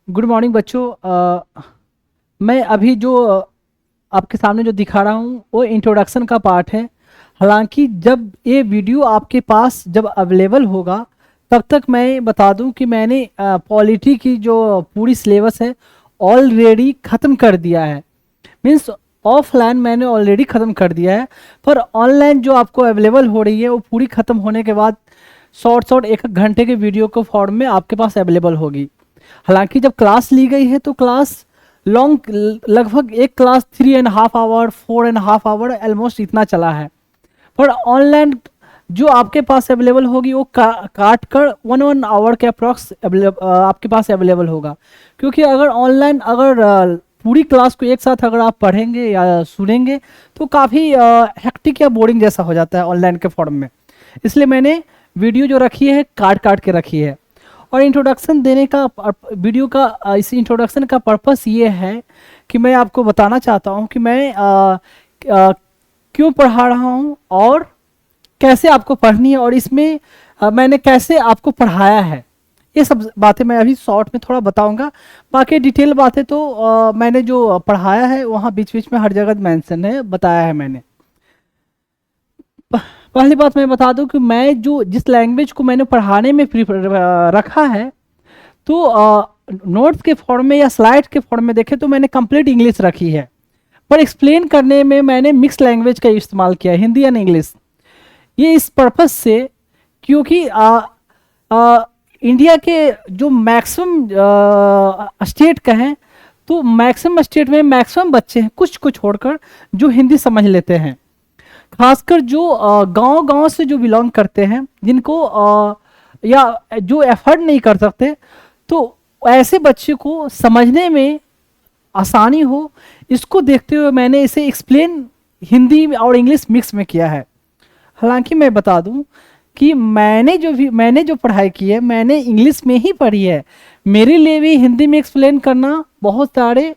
Good morning बच्चों। मैं अभी जो आपके सामने जो दिखा रहा हूँ वो इंट्रोडक्शन का पार्ट है। हालांकि जब ये वीडियो आपके पास जब अवेलेबल होगा तब तक मैं बता दूं कि मैंने पॉलिटी की जो पूरी सिलेबस है ऑलरेडी ख़त्म कर दिया है। मीन्स ऑफलाइन मैंने ऑलरेडी ख़त्म कर दिया है, पर ऑनलाइन जो आपको अवेलेबल हो रही है वो पूरी ख़त्म होने के बाद शॉर्ट शॉर्ट एक एक घंटे के वीडियो को फॉर्म में आपके पास अवेलेबल होगी। हालांकि जब क्लास ली गई है तो क्लास लॉन्ग, लगभग एक क्लास 3.5 आवर 4.5 आवर ऑलमोस्ट इतना चला है। पर ऑनलाइन जो आपके पास अवेलेबल होगी वो काट कर 1 आवर के अप्रॉक्स आपके पास अवेलेबल होगा। क्योंकि अगर ऑनलाइन पूरी क्लास को एक साथ अगर आप पढ़ेंगे या सुनेंगे तो काफ़ी हेक्टिक या बोरिंग जैसा हो जाता है ऑनलाइन के फॉर्म में। इसलिए मैंने वीडियो जो रखी है काट काट के रखी है। और इंट्रोडक्शन देने का वीडियो का इस इंट्रोडक्शन का पर्पस ये है कि मैं आपको बताना चाहता हूँ कि मैं क्यों पढ़ा रहा हूँ और कैसे आपको पढ़नी है, और इसमें मैंने कैसे आपको पढ़ाया है। ये सब बातें मैं अभी शॉर्ट में थोड़ा बताऊंगा। बाकी डिटेल बातें तो मैंने जो पढ़ाया है वहाँ बीच बीच में हर जगह मेंशन है, बताया है मैंने। पहली बात मैं बता दूं कि मैं जो जिस लैंग्वेज को मैंने पढ़ाने में रखा है तो नोट्स के फॉर्म में या स्लाइड के फॉर्म में देखें तो मैंने कंप्लीट इंग्लिश रखी है, पर एक्सप्लेन करने में मैंने मिक्स लैंग्वेज का इस्तेमाल किया है, हिंदी एंड इंग्लिश। ये इस पर्पस से क्योंकि इंडिया के जो मैक्सिमम स्टेट का है तो मैक्सिमम स्टेट में मैक्सिमम बच्चे हैं कुछ को छोड़कर जो हिंदी समझ लेते हैं। खासकर जो गांव-गांव से जो बिलोंग करते हैं, जिनको या जो एफर्ट नहीं कर सकते, तो ऐसे बच्चे को समझने में आसानी हो, इसको देखते हुए मैंने इसे एक्सप्लेन हिंदी और इंग्लिश मिक्स में किया है। हालांकि मैं बता दूं कि मैंने जो पढ़ाई की है मैंने इंग्लिश में ही पढ़ी है। मेरे लिए भी हिंदी में एक्सप्लेन करना बहुत सारे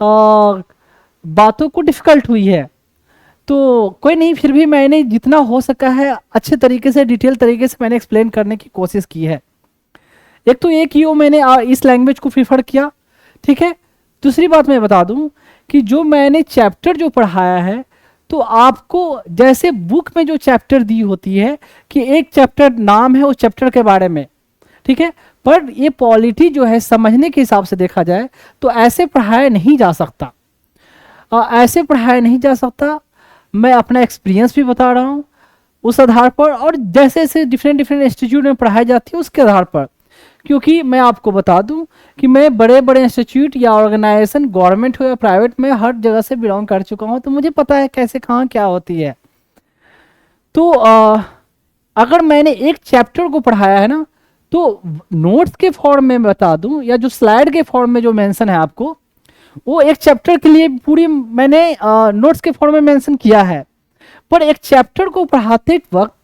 बातों को डिफ़िकल्ट हुई है। तो कोई नहीं, फिर भी मैंने जितना हो सका है अच्छे तरीके से डिटेल तरीके से मैंने एक्सप्लेन करने की कोशिश की है। एक तो ये कि वो मैंने इस लैंग्वेज को प्रीफर किया, ठीक है। दूसरी बात मैं बता दूं कि जो मैंने चैप्टर जो पढ़ाया है तो आपको जैसे बुक में जो चैप्टर दी होती है कि एक चैप्टर नाम है उस चैप्टर के बारे में, ठीक है, पर ये पॉलिटी जो है समझने के हिसाब से देखा जाए तो ऐसे पढ़ाया नहीं जा सकता। ऐसे पढ़ाया नहीं जा सकता। मैं अपना एक्सपीरियंस भी बता रहा हूँ उस आधार पर, और जैसे जैसे डिफरेंट डिफरेंट इंस्टीट्यूट में पढ़ाई जाती है उसके आधार पर। क्योंकि मैं आपको बता दूं कि मैं बड़े बड़े इंस्टीट्यूट या ऑर्गेनाइजेशन गवर्नमेंट हो या प्राइवेट में हर जगह से बिलोंग कर चुका हूँ, तो मुझे पता है कैसे कहाँ क्या होती है। तो अगर मैंने एक चैप्टर को पढ़ाया है ना तो नोट्स के फॉर्म में बता दूं या जो स्लाइड के फॉर्म में जो मेंशन है आपको, वो एक चैप्टर के लिए पूरी मैंने नोट्स के फॉर्म में मेंशन किया है। पर एक चैप्टर को पढ़ाते वक्त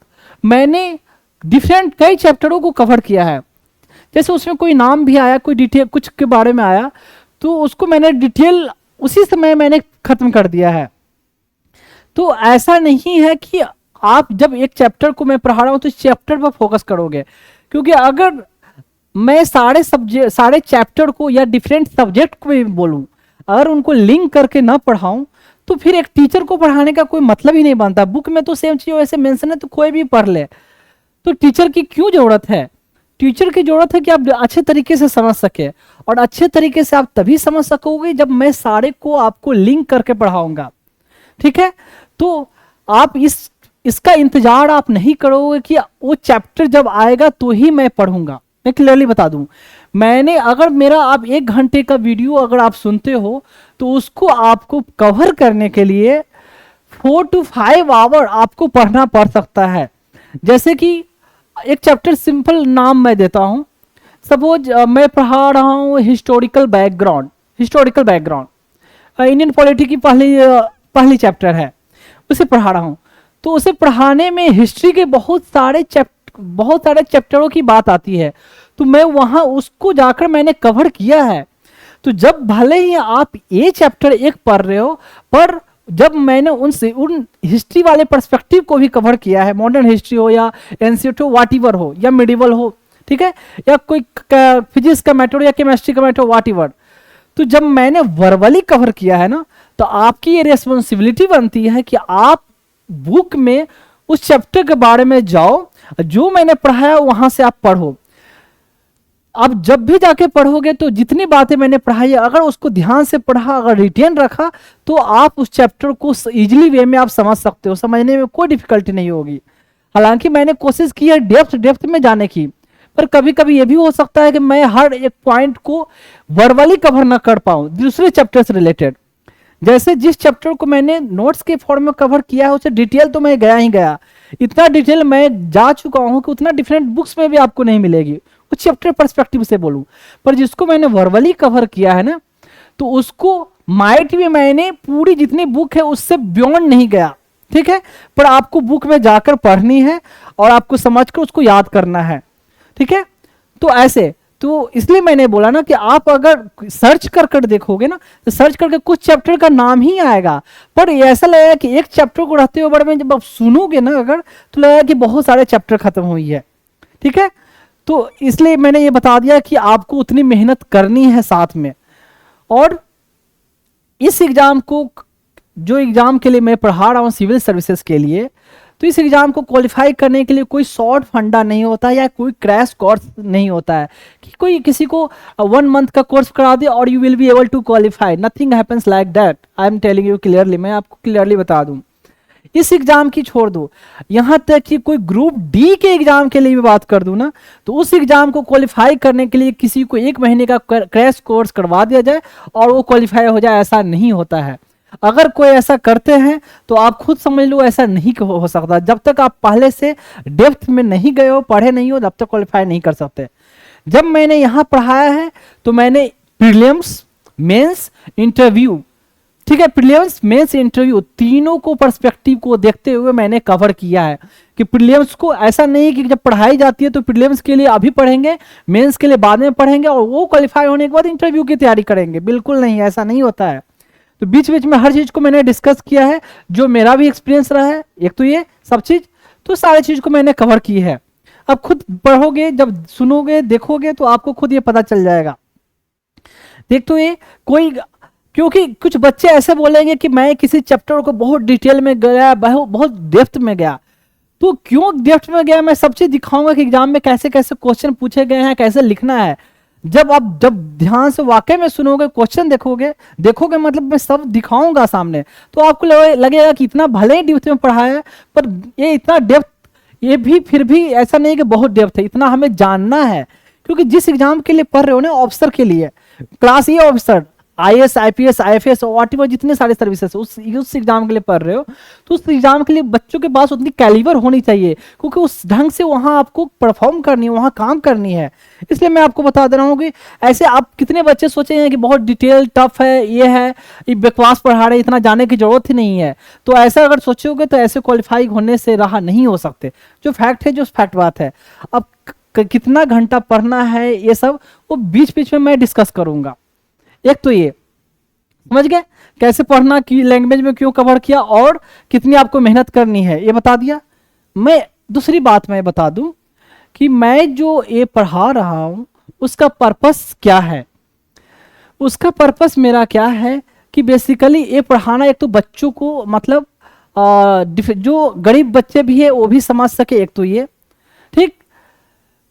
मैंने डिफरेंट कई चैप्टरों को कवर किया है। जैसे उसमें कोई नाम भी आया, कोई डिटेल कुछ के बारे में आया, तो उसको मैंने डिटेल उसी समय मैंने खत्म कर दिया है। तो ऐसा नहीं है कि आप जब एक चैप्टर को मैं पढ़ा रहा हूं तो इस चैप्टर पर फोकस करोगे, क्योंकि अगर मैं सारे चैप्टर को या डिफरेंट सब्जेक्ट को भी बोलूं, अगर उनको लिंक करके ना पढ़ाऊं तो फिर एक टीचर को पढ़ाने का कोई मतलब ही नहीं बनता। बुक में तो सेम चीज वैसे मेंशन है तो कोई भी पढ़ ले, तो टीचर की क्यों जरूरत है? टीचर की जरूरत है कि आप अच्छे तरीके से समझ सके, और अच्छे तरीके से आप तभी समझ सकोगे जब मैं सारे को आपको लिंक करके पढ़ाऊंगा, ठीक है। तो आप इसका इंतजार आप नहीं करोगे कि वो चैप्टर जब आएगा तो ही मैं पढ़ूंगा। मैं क्लियरली बता दूं, मैंने अगर मेरा आप 1 घंटे का वीडियो अगर आप सुनते हो तो उसको आपको कवर करने के लिए 4 to 5 आवर आपको पढ़ना पड़ सकता है। जैसे कि एक चैप्टर सिंपल नाम मैं देता हूं, सपोज मैं पढ़ा रहा हूं हिस्टोरिकल बैकग्राउंड इंडियन पॉलिटी की पहली चैप्टर है, उसे पढ़ा रहा हूं। तो उसे पढ़ाने में हिस्ट्री के बहुत सारे चैप्टरों की बात आती है, तो मैं वहां उसको जाकर मैंने कवर किया है। तो जब भले ही आप ये चैप्टर एक पढ़ रहे हो, पर जब मैंने उन हिस्ट्री वाले पर्सपेक्टिव को भी कवर किया है, मॉडर्न हिस्ट्री हो या एंशिएंट हो, व्हाटएवर हो या मिडिवल हो, ठीक है, या कोई फिजिक्स का मैटर या केमिस्ट्री का मैटर, व्हाट एवर। तो जब मैंने वर्बली कवर किया है ना, तो आपकी ये रिस्पॉन्सिबिलिटी बनती है कि आप बुक में उस चैप्टर के बारे में जाओ, जो मैंने पढ़ाया वहां से आप पढ़ो। अब जब भी जाके पढ़ोगे तो जितनी बातें मैंने पढ़ाई, अगर उसको ध्यान से पढ़ा, अगर रिटेन रखा, तो आप उस चैप्टर को इजीली वे में आप समझ सकते हो, समझने में कोई डिफिकल्टी नहीं होगी। हालांकि मैंने कोशिश की है डेप्थ में जाने की, पर कभी कभी ये भी हो सकता है कि मैं हर एक पॉइंट को वर्बली कवर ना कर पाऊं दूसरे चैप्टर से रिलेटेड। जैसे जिस चैप्टर को मैंने नोट्स के फॉर्म में कवर किया है, उसे डिटेल तो मैं गया ही गया, इतना डिटेल मैं जा चुका हूं कि उतना डिफरेंट बुक्स में भी आपको नहीं मिलेगी, उस चैप्टर पर्सपेक्टिव से बोलूं। पर जिसको मैंने वर्बली कवर किया है ना, तो उसको माइट भी मैंने पूरी जितनी बुक है उससे बियॉन्ड नहीं गया, ठीक है, पर आपको बुक में जाकर पढ़नी है और आपको समझकर उसको याद करना है, ठीक है। तो ऐसे, तो इसलिए मैंने बोला ना कि आप अगर सर्च कर देखोगे ना, तो सर्च करके कुछ चैप्टर का नाम ही आएगा, पर ऐसा लगेगा कि एक चैप्टर को रहते हुए बड़े में जब आप सुनोगे ना अगर, तो लगेगा कि बहुत सारे चैप्टर खत्म हुई है, ठीक है। तो इसलिए मैंने ये बता दिया कि आपको उतनी मेहनत करनी है साथ में। और इस एग्जाम को, जो एग्जाम के लिए मैं पढ़ा रहा हूँ सिविल सर्विसेज के लिए, तो इस एग्जाम को क्वालिफाई करने के लिए कोई शॉर्ट फंडा नहीं होता या कोई क्रैश कोर्स नहीं होता है कि कोई किसी को 1 मंथ का कोर्स करा दे और you will be able to qualify. Nothing happens like that, I am telling you clearly, मैं आपको क्लियरली बता दूं। इस एग्जाम की छोड़ दो, यहां तक कि कोई ग्रुप डी के एग्जाम के लिए भी बात कर दूं ना, तो उस एग्जाम को क्वालिफाई करने के लिए किसी को 1 महीने का क्रैश कोर्स करवा दिया जाए और वो क्वालिफाई हो जाए, ऐसा नहीं होता है। अगर कोई ऐसा करते हैं तो आप खुद समझ लो ऐसा नहीं हो सकता। जब तक आप पहले से डेप्थ में नहीं गए हो, पढ़े नहीं हो, तब तक क्वालिफाई नहीं कर सकते। जब मैंने यहां पढ़ाया है तो मैंने प्रीलिम्स, मेंस, इंटरव्यू, ठीक है, प्रीलिम्स, मेंस, इंटरव्यू तीनों को पर्सपेक्टिव को देखते हुए मैंने कवर किया है कि प्रीलिम्स को ऐसा नहीं कि जब पढ़ाई जाती है तो प्रीलिम्स के लिए अभी पढ़ेंगे, मेंस के लिए बाद में पढ़ेंगे और वो क्वालिफाई होने के बाद इंटरव्यू की तैयारी करेंगे। बिल्कुल नहीं, ऐसा नहीं होता है। तो बीच बीच में हर चीज को मैंने डिस्कस किया है, जो मेरा भी एक्सपीरियंस रहा है, एक तो ये सब चीज, तो सारी चीज को मैंने कवर की है। अब खुद पढ़ोगे, जब सुनोगे, देखोगे, तो आपको खुद ये पता चल जाएगा। देख, तो ये कोई, क्योंकि कुछ बच्चे ऐसे बोलेंगे कि मैं किसी चैप्टर को बहुत डिटेल में गया, बहुत डेप्थ में गया, तो क्यों डेप्थ में गया, मैं सब चीज दिखाऊंगा कि एग्जाम में कैसे कैसे क्वेश्चन पूछे गए हैं, कैसे लिखना है। जब ध्यान से वाकई में सुनोगे, क्वेश्चन देखोगे मतलब मैं सब दिखाऊंगा सामने, तो आपको लगेगा कि इतना भले ही डेप्थ में पढ़ाया है, पर ये इतना डेप्थ, ये भी फिर भी ऐसा नहीं कि बहुत डेप्थ है, इतना हमें जानना है। क्योंकि जिस एग्जाम के लिए पढ़ रहे हो ना, ऑफिसर के लिए, क्लास ए ऑफिसर, IAS, IPS, IFS और व्हाटएवर जितने सारे सर्विसेज उस एग्जाम के लिए पढ़ रहे हो, तो उस एग्जाम के लिए बच्चों के पास उतनी कैलिबर होनी चाहिए, क्योंकि उस ढंग से वहां आपको परफॉर्म करनी है, वहां काम करनी है। इसलिए मैं आपको बता दे रहा हूँ कि ऐसे आप कितने बच्चे सोचे हैं कि बहुत डिटेल टफ है, ये है, ये बकवास पढ़ा रहे, इतना जाने की जरूरत ही नहीं है। तो ऐसा अगर सोचोगे तो ऐसे क्वालिफाई होने से रहा नहीं हो सकते। जो फैक्ट है, जो फैक्ट बात है। अब कितना घंटा पढ़ना है, ये सब वो बीच बीच में मैं डिस्कस करूंगा। एक तो ये समझ गए कैसे पढ़ना, की लैंग्वेज में क्यों कवर किया और कितनी आपको मेहनत करनी है, ये बता दिया। मैं दूसरी बात मैं बता दूं कि मैं जो ये पढ़ा रहा हूं उसका पर्पस क्या है। उसका पर्पस मेरा क्या है कि बेसिकली ये पढ़ाना, एक तो बच्चों को मतलब जो गरीब बच्चे भी है वो भी समझ सके, एक तो ये, ठीक।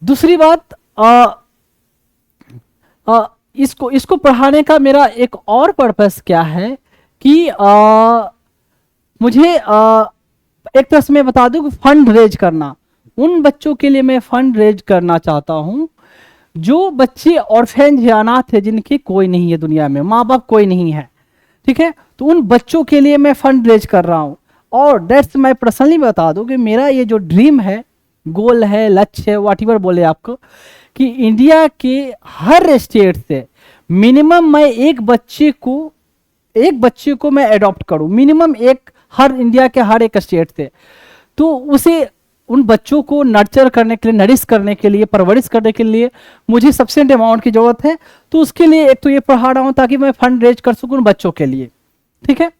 दूसरी बात, इसको पढ़ाने का मेरा एक और पर्पस क्या है कि मुझे एक तरह से मैं बता दूं कि फंड रेज करना। उन बच्चों के लिए मैं फंड रेज करना चाहता हूं जो बच्चे ऑर्फेन या अनाथ है, जिनके कोई नहीं है दुनिया में, माँ बाप कोई नहीं है, ठीक है। तो उन बच्चों के लिए मैं फंड रेज कर रहा हूं। और दैट्स मैं पर्सनली बता दूं कि मेरा ये जो ड्रीम है, गोल है, लक्ष्य है, व्हाटएवर बोले आपको, कि इंडिया के हर स्टेट से मिनिमम मैं एक बच्चे को मैं अडॉप्ट करूं, मिनिमम एक, हर इंडिया के हर एक स्टेट से। तो उसे, उन बच्चों को नर्चर करने के लिए, नरिश करने के लिए, परवरिश करने के लिए मुझे सफिशिएंट अमाउंट की जरूरत है। तो उसके लिए एक तो ये पढ़ा रहा हूं ताकि मैं फंड रेज कर सकूं बच्चों के लिए, ठीक है।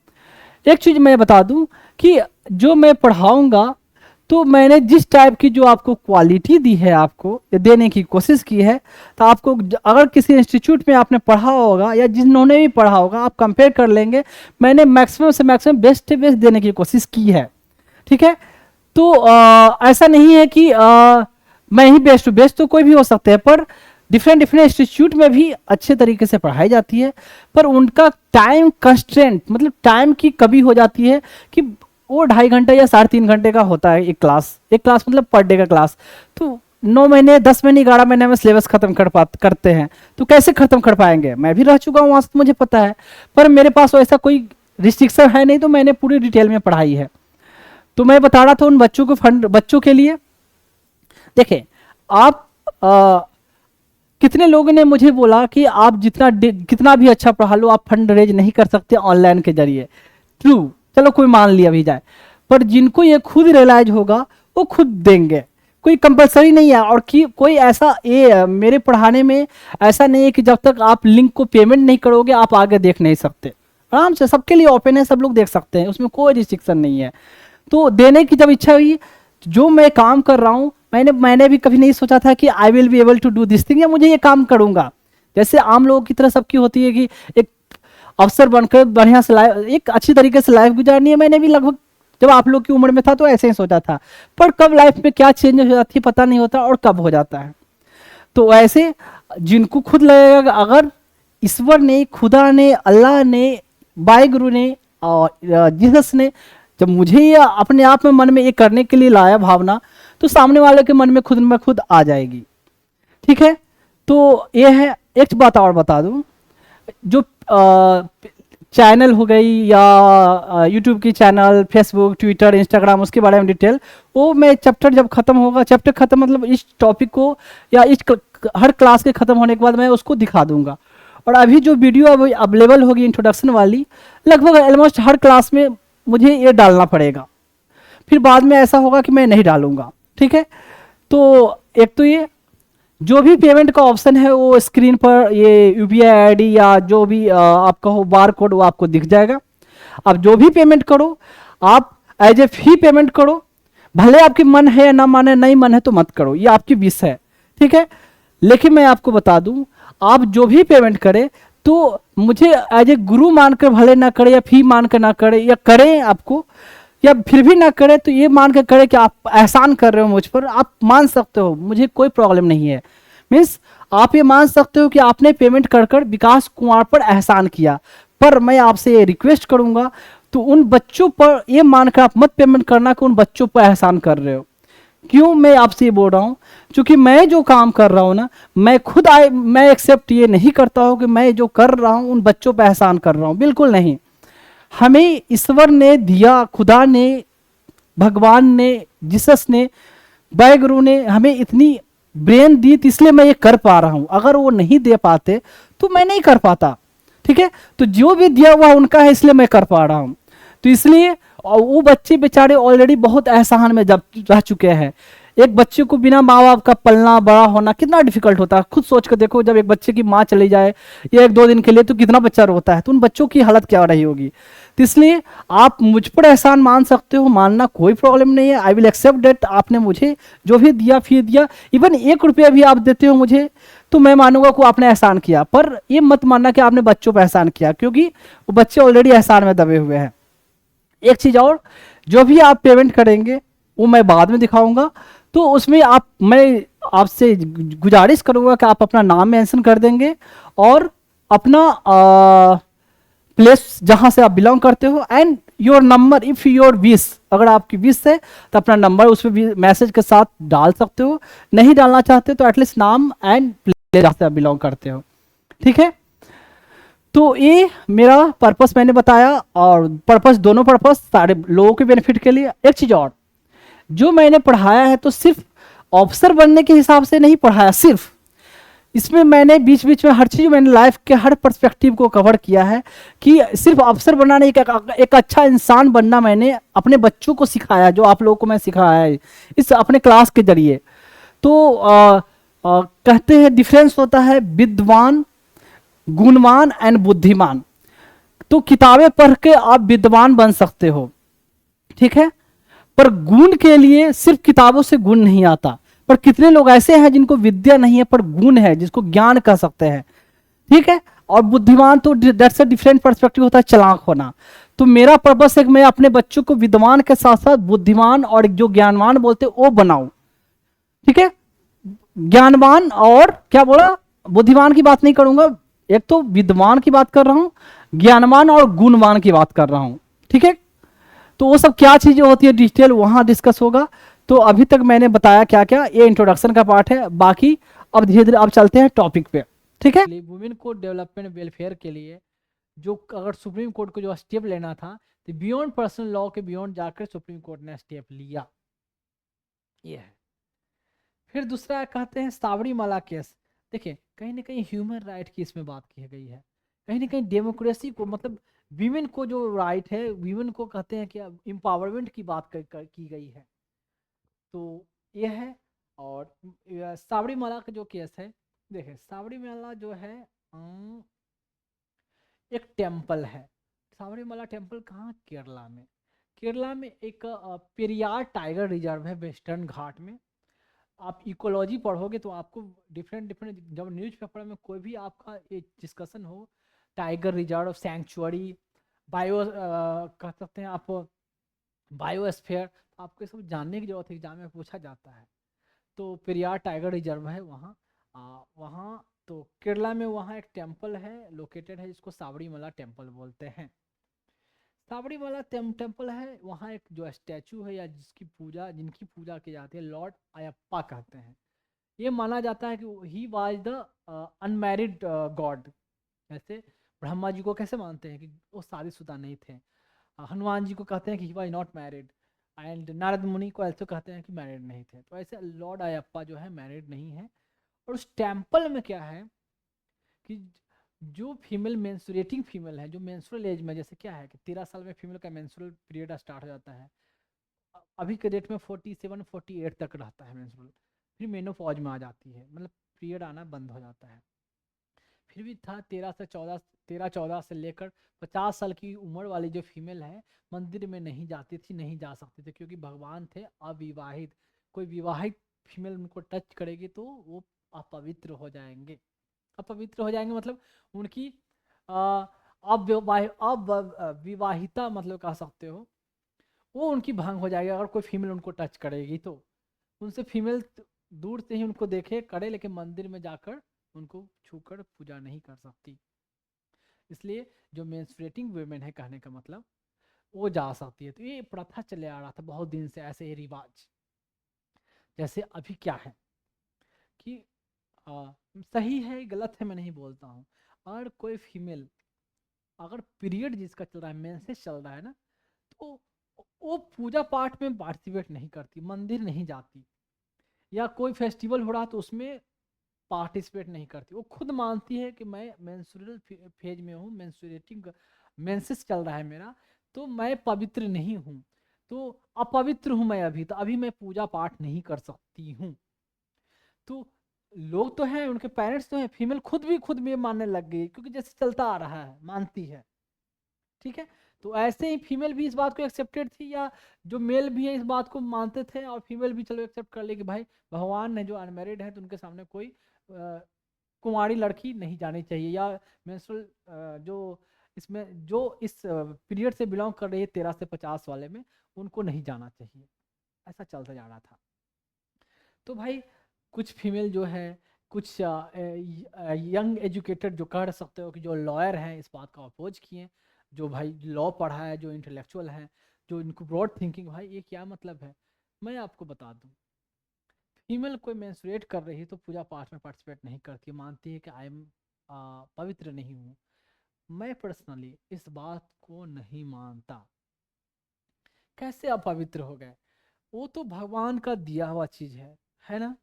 एक चीज मैं बता दूं कि जो मैं पढ़ाऊंगा तो मैंने जिस टाइप की जो आपको क्वालिटी दी है, आपको ये देने की कोशिश की है, तो आपको अगर किसी इंस्टीट्यूट में आपने पढ़ा होगा या जिन्होंने भी पढ़ा होगा, आप कंपेयर कर लेंगे, मैंने मैक्सिमम से मैक्सिमम बेस्ट से बेस्ट देने की कोशिश की है। ठीक है, तो ऐसा नहीं है कि मैं ही बेस्ट हूँ, बेस्ट तो कोई भी हो सकते हैं, पर डिफरेंट डिफरेंट इंस्टीट्यूट में भी अच्छे तरीके से पढ़ाई जाती है, पर उनका टाइम कंस्ट्रेंट, मतलब टाइम की कमी हो जाती है कि वो 2.5 घंटे या 3.5 घंटे का होता है एक क्लास, मतलब पर डे का क्लास। तो 9 महीने 10 महीने 11 महीने में सिलेबस खत्म करते हैं, तो कैसे खत्म कर पाएंगे? मैं भी रह चुका हूँ वहां से, तो मुझे पता है, पर मेरे पास ऐसा कोई रिस्ट्रिक्शन है नहीं, तो मैंने पूरी डिटेल में पढ़ाई है। तो मैं बता रहा था उन बच्चों को, फंड बच्चों के लिए देखिए, आप कितने लोगों ने मुझे बोला कि आप कितना भी अच्छा पढ़ा लो, आप फंड रेज नहीं कर सकते ऑनलाइन के जरिए। ट्रू, चलो कोई मान लिया भी जाए, पर जिनको ये खुद रियलाइज होगा वो खुद देंगे, कोई कंपलसरी नहीं है। और कि कोई ऐसा मेरे पढ़ाने में ऐसा नहीं है कि जब तक आप लिंक को पेमेंट नहीं करोगे आप आगे देख नहीं सकते। आराम से सबके लिए ओपन है, सब लोग देख सकते हैं, उसमें कोई रिस्ट्रिक्शन नहीं है। तो देने की जब इच्छा हुई, जो मैं काम कर रहा हूँ, मैंने भी कभी नहीं सोचा था कि I will be able to do this thing, या मुझे ये काम करूंगा। जैसे आम लोगों की तरह सबकी होती है कि एक अफसर बनकर बढ़िया से एक अच्छी तरीके से लाइफ गुजारनी है। मैंने भी लगभग जब आप लोग की उम्र में था तो ऐसे ही सोचा था, पर कब लाइफ में क्या चेंज हो जाती है पता नहीं होता, और कब हो जाता है। तो ऐसे जिनको खुद लगेगा अगर ईश्वर ने, खुदा ने, अल्लाह ने, वाहिगुरु ने और जीसस ने जब मुझे ये अपने आप में मन में ये करने के लिए लाया भावना, तो सामने वाले के मन में खुद आ जाएगी। ठीक है, तो ये है। एक बात और बता दूं, जो चैनल हो गई या यूट्यूब की चैनल, फेसबुक, ट्विटर, इंस्टाग्राम, उसके बारे में डिटेल, वो मैं चैप्टर जब खत्म होगा, चैप्टर खत्म मतलब इस टॉपिक को या हर क्लास के खत्म होने के बाद मैं उसको दिखा दूंगा। और अभी जो वीडियो अब अवेलेबल होगी इंट्रोडक्शन वाली, लगभग ऑलमोस्ट हर क्लास में मुझे ये डालना पड़ेगा, फिर बाद में ऐसा होगा कि मैं नहीं डालूंगा। ठीक है, तो एक तो ये जो भी पेमेंट का ऑप्शन है वो स्क्रीन पर ये यूपीआई आईडी या जो भी आपका हो बार कोड, वो आपको दिख जाएगा। आप जो भी पेमेंट करो, आप एज ए फी पेमेंट करो, भले आपकी मन है या ना माने, नहीं मन है तो मत करो, ये आपकी विश है। ठीक है, लेकिन मैं आपको बता दूं, आप जो भी पेमेंट करें तो मुझे एज ए गुरु मानकर भले ना करे, या फी मानकर ना करे, या करें आपको या फिर भी ना करे, तो ये मान कर करे कि आप एहसान कर रहे हो मुझ पर, आप मान सकते हो, मुझे कोई प्रॉब्लम नहीं है। मीन्स आप ये मान सकते हो कि आपने पेमेंट कर कर विकास कुमार पर एहसान किया, पर मैं आपसे ये रिक्वेस्ट करूंगा, तो उन बच्चों पर ये मानकर आप मत पेमेंट करना कि उन बच्चों पर एहसान कर रहे हो। क्यों मैं आपसे ये बोल रहा हूँ? क्योंकि मैं जो काम कर रहा हूँ ना, मैं एक्सेप्ट ये नहीं करता हूँ कि मैं जो कर रहा हूँ उन बच्चों पर एहसान कर रहा हूँ, बिल्कुल नहीं। हमें ईश्वर ने दिया, खुदा ने, भगवान ने, जीसस ने, वाहिगुरु ने हमें इतनी ब्रेन दी, तो इसलिए मैं ये कर पा रहा हूं। अगर वो नहीं दे पाते तो मैं नहीं कर पाता। ठीक है, तो जो भी दिया हुआ उनका है, इसलिए मैं कर पा रहा हूं। तो इसलिए वो बच्चे बेचारे ऑलरेडी बहुत एहसान में जब रह चुके हैं। एक बच्चे को बिना माँ बाप का पलना बड़ा होना कितना डिफिकल्ट होता है, खुद सोच कर देखो। जब एक बच्चे की माँ चली जाए या 1-2 दिन के लिए, तो कितना बच्चा रोता है, तो उन बच्चों की हालत क्या रही होगी। तो इसलिए आप मुझ पर एहसान मान सकते हो, मानना कोई प्रॉब्लम नहीं है। आई विल एक्सेप्ट डेट, आपने मुझे जो भी दिया, फी दिया, इवन 1 रुपया भी आप देते हो मुझे, तो मैं मानूंगा कि आपने एहसान किया। पर ये मत मानना कि आपने बच्चों पर एहसान किया, क्योंकि वो बच्चे ऑलरेडी एहसान में दबे हुए हैं। एक चीज और, जो भी आप पेमेंट करेंगे वो मैं बाद में दिखाऊंगा, तो उसमें मैं आपसे गुजारिश करूंगा कि आप अपना नाम मेंशन कर देंगे और अपना प्लेस जहां से आप बिलोंग करते हो, and your number if your wish, अगर आपकी विश है तो अपना नंबर उसमें भी मैसेज के साथ डाल सकते हो। नहीं डालना चाहते तो एटलीस्ट नाम एंड प्लेस जहां से आप बिलोंग करते हो। ठीक है, तो ये मेरा पर्पस मैंने बताया, और पर्पस, दोनों पर्पस सारे लोगों के बेनिफिट के लिए। एक चीज और, जो मैंने पढ़ाया है तो सिर्फ ऑफिसर बनने के हिसाब से नहीं पढ़ाया, सिर्फ इसमें मैंने बीच बीच में हर चीज, मैंने लाइफ के हर पर्सपेक्टिव को कवर किया है, कि सिर्फ ऑफिसर बनना नहीं, एक अच्छा इंसान बनना मैंने अपने बच्चों को सिखाया, जो आप लोगों को मैं सिखाया है इस अपने क्लास के जरिए। तो कहते हैं डिफरेंस होता है विद्वान, गुणवान एंड बुद्धिमान। तो किताबें पढ़ के आप विद्वान बन सकते हो, ठीक है, पर गुण के लिए सिर्फ किताबों से गुण नहीं आता, पर कितने लोग ऐसे हैं जिनको विद्या नहीं है पर गुण है, जिसको ज्ञान कह सकते हैं, ठीक है। और बुद्धिमान तो दैट्स अ डिफरेंट पर्सपेक्टिव होता है, चालाक होना। तो मेरा पर्पस है कि मैं अपने बच्चों को विद्वान के साथ साथ बुद्धिमान और जो ज्ञानवान बोलते हैं वो बनाऊं, ठीक है। ज्ञानवान और क्या बोला, बुद्धिमान की बात नहीं करूंगा, एक तो विद्वान की बात कर रहा हूं, ज्ञानवान और गुणवान की बात कर रहा हूं, ठीक है। तो वो सब क्या चीजें होती है डिटेल वहां डिस्कस होगा। तो अभी तक मैंने बताया क्या क्या, ये इंट्रोडक्शन का पार्ट है, बाकी अब धीरे धीरे अब चलते हैं टॉपिक पे, ठीक है। वुमेन को डेवलपमेंट वेलफेयर के लिए जो अगर सुप्रीम कोर्ट को जो स्टेप लेना था, तो बियॉन्ड पर्सनल लॉ के बियॉन्ड जाकर सुप्रीम कोर्ट ने स्टेप लिया, ये है। फिर दूसरा कहते हैं साबरीमाला केस। देखिए कहीं ना कहीं ह्यूमन राइट की इसमें बात की गई है, कहीं ना कहीं डेमोक्रेसी को, मतलब वीमेन को जो राइट है, वीमेन को कहते हैं कि एम्पावरमेंट की बात की गई है, तो ये है। और साबरीमाला का जो केस है, देखिए साबरीमाला जो है एक टेम्पल है। साबरीमाला टेम्पल कहाँ, केरला में। केरला में एक पेरियार टाइगर रिजर्व है वेस्टर्न घाट में। आप इकोलॉजी पढ़ोगे तो आपको डिफरेंट डिफरेंट, जब न्यूज़पेपर में कोई भी आपका ये डिस्कशन हो, टाइगर रिजर्व, सैंक्चुअरी, बायो कह सकते हैं आप, बायोस्फीयर, आपको सब जानने की जरूरत है, एग्जाम में पूछा जाता है। तो पेरियार टाइगर रिजर्व है वहाँ, वहाँ तो केरला में वहाँ एक टेम्पल है लोकेटेड है, जिसको साबरीमाला टेम्पल बोलते हैं। साबरीमाला टेम्पल है, वहाँ एक जो स्टैचू है या जिनकी पूजा की जाती है, लॉर्ड अयप्पा कहते हैं। ये माना जाता है कि he was the unmarried God. ऐसे ब्रह्मा जी को कैसे मानते हैं कि वो शादीशुदा नहीं थे, हनुमान जी को कहते हैं कि he was not married, and Narad मुनि को ऐसे कहते हैं कि मैरिड नहीं थे। तो ऐसे लॉर्ड अयप्पा जो है मैरिड नहीं है। और उस टेम्पल में क्या है कि जो फीमेल मेंस्ट्रुएटिंग फीमेल है, जो मेंस्ट्रुअल एज में, जैसे क्या है कि 13 साल में फीमेल का मेंस्ट्रुअल पीरियड स्टार्ट हो जाता है, अभी के डेट में 47-48 तक रहता है मेंस्ट्रुअल, फिर मेनोपॉज में आ जाती है, मतलब पीरियड आना बंद हो जाता है। फिर भी था 13 14 से लेकर 50 साल की उम्र वाली जो फीमेल है, मंदिर में नहीं जाती थी, नहीं जा सकती थी, क्योंकि भगवान थे अविवाहित। कोई विवाहित फीमेल उनको टच करेगी तो वो अपवित्र हो जाएंगे। अपवित्र हो जाएंगे मतलब उनकी अविवाहिता मतलब कह सकते हो, वो उनकी भंग हो जाएगी अगर कोई फीमेल उनको टच करेगी तो। उनसे फीमेल दूर से ही उनको देखे करे, लेकिन मंदिर में जाकर उनको छूकर पूजा नहीं कर सकती। इसलिए जो मेंस्ट्रुएटिंग वुमेन है, कहने का मतलब वो जा सकती है। तो ये प्रथा चले आ रहा था बहुत दिन से, ऐसे ही रिवाज। जैसे अभी क्या है कि सही है गलत है मैं नहीं बोलता हूँ, और कोई फीमेल अगर पीरियड जिसका चल रहा है, मेंसेस चल रहा है ना, तो वो पूजा पाठ में पार्टिसिपेट नहीं करती, मंदिर नहीं जाती, या कोई फेस्टिवल हो रहा तो उसमें पार्टिसिपेट नहीं करती। वो खुद मानती है कि मैं मेंस्ट्रुअल फेज में हूँ, मेंस्ट्रुएटिंग मेंसेस चल रहा है मेरा, तो मैं पवित्र नहीं हूँ, तो अपवित्र हूँ मैं अभी, तो अभी मैं पूजा पाठ नहीं कर सकती हूँ। तो लोग तो हैं, उनके पेरेंट्स तो हैं, फीमेल खुद भी मानने लग गई, क्योंकि जैसे चलता आ रहा है मानती है, ठीक है। तो ऐसे ही फीमेल भी इस बात को एक्सेप्टेड थी, या जो मेल भी है इस बात को मानते थे, और फीमेल भी चलो एक्सेप्ट कर ले कि भाई भगवान ने जो अनमेरिड है तो उनके सामने कोई कुंवारी लड़की नहीं जानी चाहिए, या मेंस्ट्रुअल जो इसमें जो इस पीरियड से बिलोंग कर रही है 13 से 50 वाले में, उनको नहीं जाना चाहिए। ऐसा चलता जा रहा था। तो भाई कुछ फीमेल जो है, कुछ यंग एजुकेटेड जो कह सकते हो कि जो लॉयर हैं, इस बात का अपोज किए, जो भाई लॉ पढ़ा है, जो इंटेलेक्चुअल हैं, जो इनको ब्रॉड थिंकिंग, भाई ये क्या मतलब है। मैं आपको बता दूं, फीमेल कोई मेंस्ट्रुएट कर रही है तो पूजा पाठ में पार्टिसिपेट नहीं करती, मानती है कि आई एम पवित्र नहीं हूँ। मैं पर्सनली इस बात को नहीं मानता। कैसे अपवित्र हो गए, वो तो भगवान का दिया हुआ चीज है ना।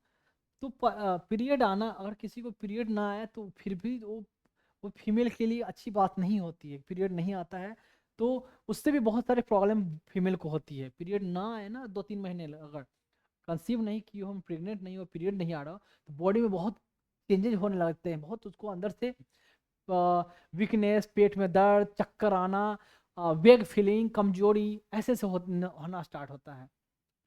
तो पीरियड आना, अगर किसी को पीरियड ना आए तो फिर भी वो फीमेल के लिए अच्छी बात नहीं होती है। पीरियड नहीं आता है तो उससे भी बहुत सारे प्रॉब्लम फीमेल को होती है। पीरियड ना आए ना 2-3 महीने, अगर कंसीव नहीं की हो, हम प्रेग्नेंट नहीं हो, पीरियड नहीं आ रहा हो, तो बॉडी में बहुत चेंजेस होने लगते हैं, बहुत उसको अंदर से वीकनेस, पेट में दर्द, चक्कर आना, वेग फीलिंग, कमजोरी ऐसे से होना स्टार्ट होता है।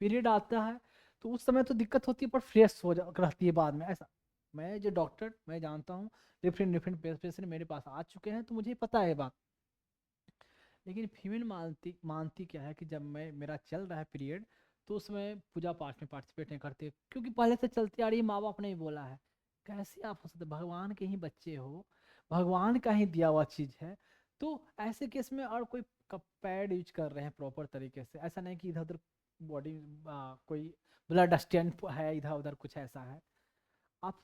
पीरियड आता है तो उस समय तो दिक्कत होती है, पर फ्रेश हो जा रहती है बाद में ऐसा। मैं जो डॉक्टर मैं जानता हूँ, डिफरेंट डिफरेंट पेशेंट मेरे पास आ चुके हैं, तो मुझे पता है बात। लेकिन फीमेल मानती मानती क्या है कि जब मैं मेरा चल रहा है पीरियड, तो उसमें पूजा पाठ में पार्टिसिपेट नहीं करते, क्योंकि पहले से चलती आ रही है, माँ बाप ने ही बोला है। कैसे आप हो सकते, भगवान के ही बच्चे हो, भगवान का ही दिया हुआ चीज़ है। तो ऐसे केस में और कोई पैड यूज कर रहे हैं प्रॉपर तरीके से, ऐसा नहीं कि इधर उधर बॉडी कोई ब्लड स्टैंड है इधर उधर कुछ ऐसा है। आप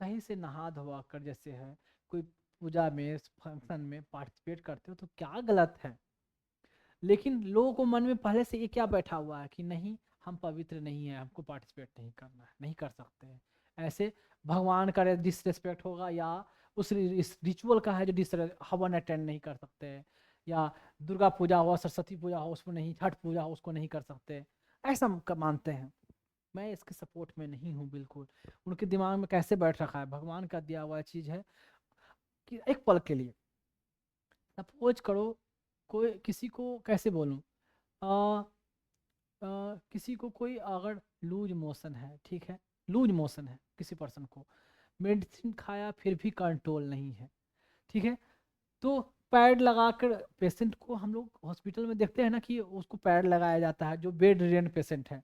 सही से नहा धोवा कर जैसे है कोई पूजा में फंक्शन में पार्टिसिपेट करते हो तो क्या गलत है। लेकिन लोगों को मन में पहले से ये क्या बैठा हुआ है कि नहीं, हम पवित्र नहीं है, हमको पार्टिसिपेट नहीं करना है, नहीं कर सकते हैं ऐसे। भगवान का डिसरेस्पेक्ट होगा, या उस रिचुअल का है जो हवन अटेंड नहीं कर सकते हैं, या दुर्गा पूजा हो, सरस्वती पूजा हो उसमें नहीं, छठ पूजा हो उसको नहीं कर सकते, ऐसा मानते हैं। मैं इसके सपोर्ट में नहीं हूँ बिल्कुल। उनके दिमाग में कैसे बैठ रखा है, भगवान का दिया हुआ चीज़ है कि एक पल के लिए, सपोज करो कोई किसी को कैसे बोलूँ, किसी को कोई अगर लूज मोशन है, ठीक है, लूज मोशन है किसी पर्सन को, मेडिसिन खाया फिर भी कंट्रोल नहीं है, ठीक है, तो पैड लगाकर पेशेंट को हम लोग हॉस्पिटल में देखते हैं ना कि उसको पैड लगाया जाता है जो बेड रिडेंट पेशेंट है।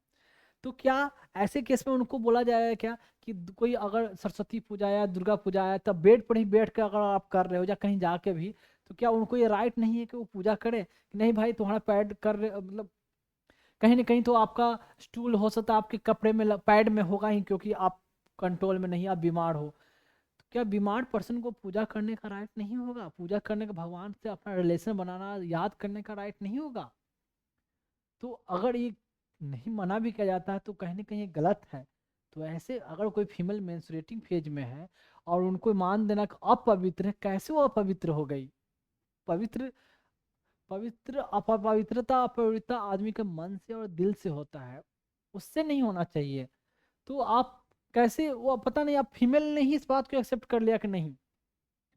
तो क्या ऐसे केस में उनको बोला जाएगा क्या कि कोई अगर सरस्वती पूजा या दुर्गा पूजा है तब बेड पर ही बैठ कर अगर आप कर रहे हो या कहीं जाके भी, तो क्या उनको ये राइट नहीं है कि वो पूजा करे कि नहीं भाई तुम्हारा पैड कर रहे, मतलब कहीं ना कहीं तो आपका स्टूल हो सकता है आपके कपड़े में पैड में होगा ही, क्योंकि आप कंट्रोल में नहीं, आप बीमार हो। तो क्या बीमार पर्सन को पूजा करने का राइट नहीं होगा, पूजा करने का, भगवान से अपना रिलेशन बनाना याद करने का राइट नहीं होगा। तो अगर ये नहीं मना भी किया जाता है तो कहीं ना कहीं ये गलत है। तो ऐसे अगर कोई फीमेल मेंस्ट्रुएटिंग फेज में है और उनको मान देना कि अपवित्र है, कैसे वो अपवित्र हो गई। पवित्र पवित्र अपवित्रता अपवित्रता आदमी के मन से और दिल से होता है, उससे नहीं होना चाहिए। तो आप कैसे, वो पता नहीं आप फीमेल ने ही इस बात को एक्सेप्ट कर लिया कि नहीं।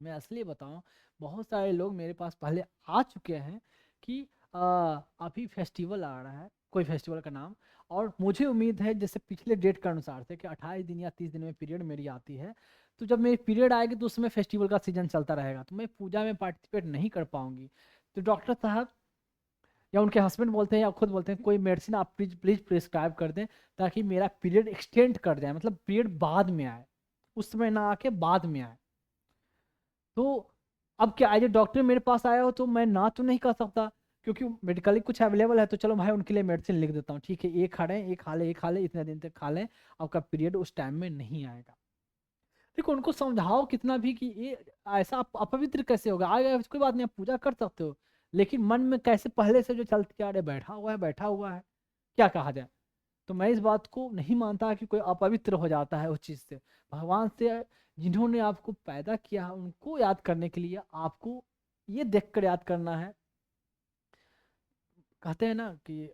मैं असली बताऊं, बहुत सारे लोग मेरे पास पहले आ चुके हैं कि अभी फेस्टिवल आ रहा है, कोई फेस्टिवल का नाम, और मुझे उम्मीद है जैसे पिछले डेट के अनुसार से कि 28 दिन या 30 दिन में पीरियड मेरी आती है, तो जब मेरी पीरियड आएगी तो उसमें फेस्टिवल का सीजन चलता रहेगा, तो मैं पूजा में पार्टिसिपेट नहीं कर पाऊंगी। तो डॉक्टर साहब या उनके हस्बैंड बोलते हैं या खुद बोलते हैं कोई मेडिसिन आप प्लीज प्लीज प्रिस्क्राइब कर दें ताकि मेरा पीरियड एक्सटेंड कर जाए, मतलब पीरियड बाद में आए, उस समय ना आके बाद में आए। तो अब क्या एज ए डॉक्टर मेरे पास आया हो तो मैं ना तो नहीं कर सकता, क्योंकि मेडिकली कुछ अवेलेबल है, तो चलो भाई उनके लिए मेडिसिन लिख देता हूँ, ठीक है ये खा लें, ये खा लें, ये खा लें, इतने दिन तक खा लें, आपका पीरियड उस टाइम में नहीं आएगा। देखो उनको समझाओ कितना भी कि ये ऐसा अपवित्र कैसे होगा, आएगा कोई बात नहीं, आप पूजा कर सकते हो, लेकिन मन में कैसे पहले से जो चलते आ रहे बैठा हुआ है बैठा हुआ है, क्या कहा जाए। तो मैं इस बात को नहीं मानता कि कोई अपवित्र हो जाता है उस चीज़ से। भगवान से जिन्होंने आपको पैदा किया है उनको याद करने के लिए आपको ये देख कर याद करना है। कहते हैं ना कि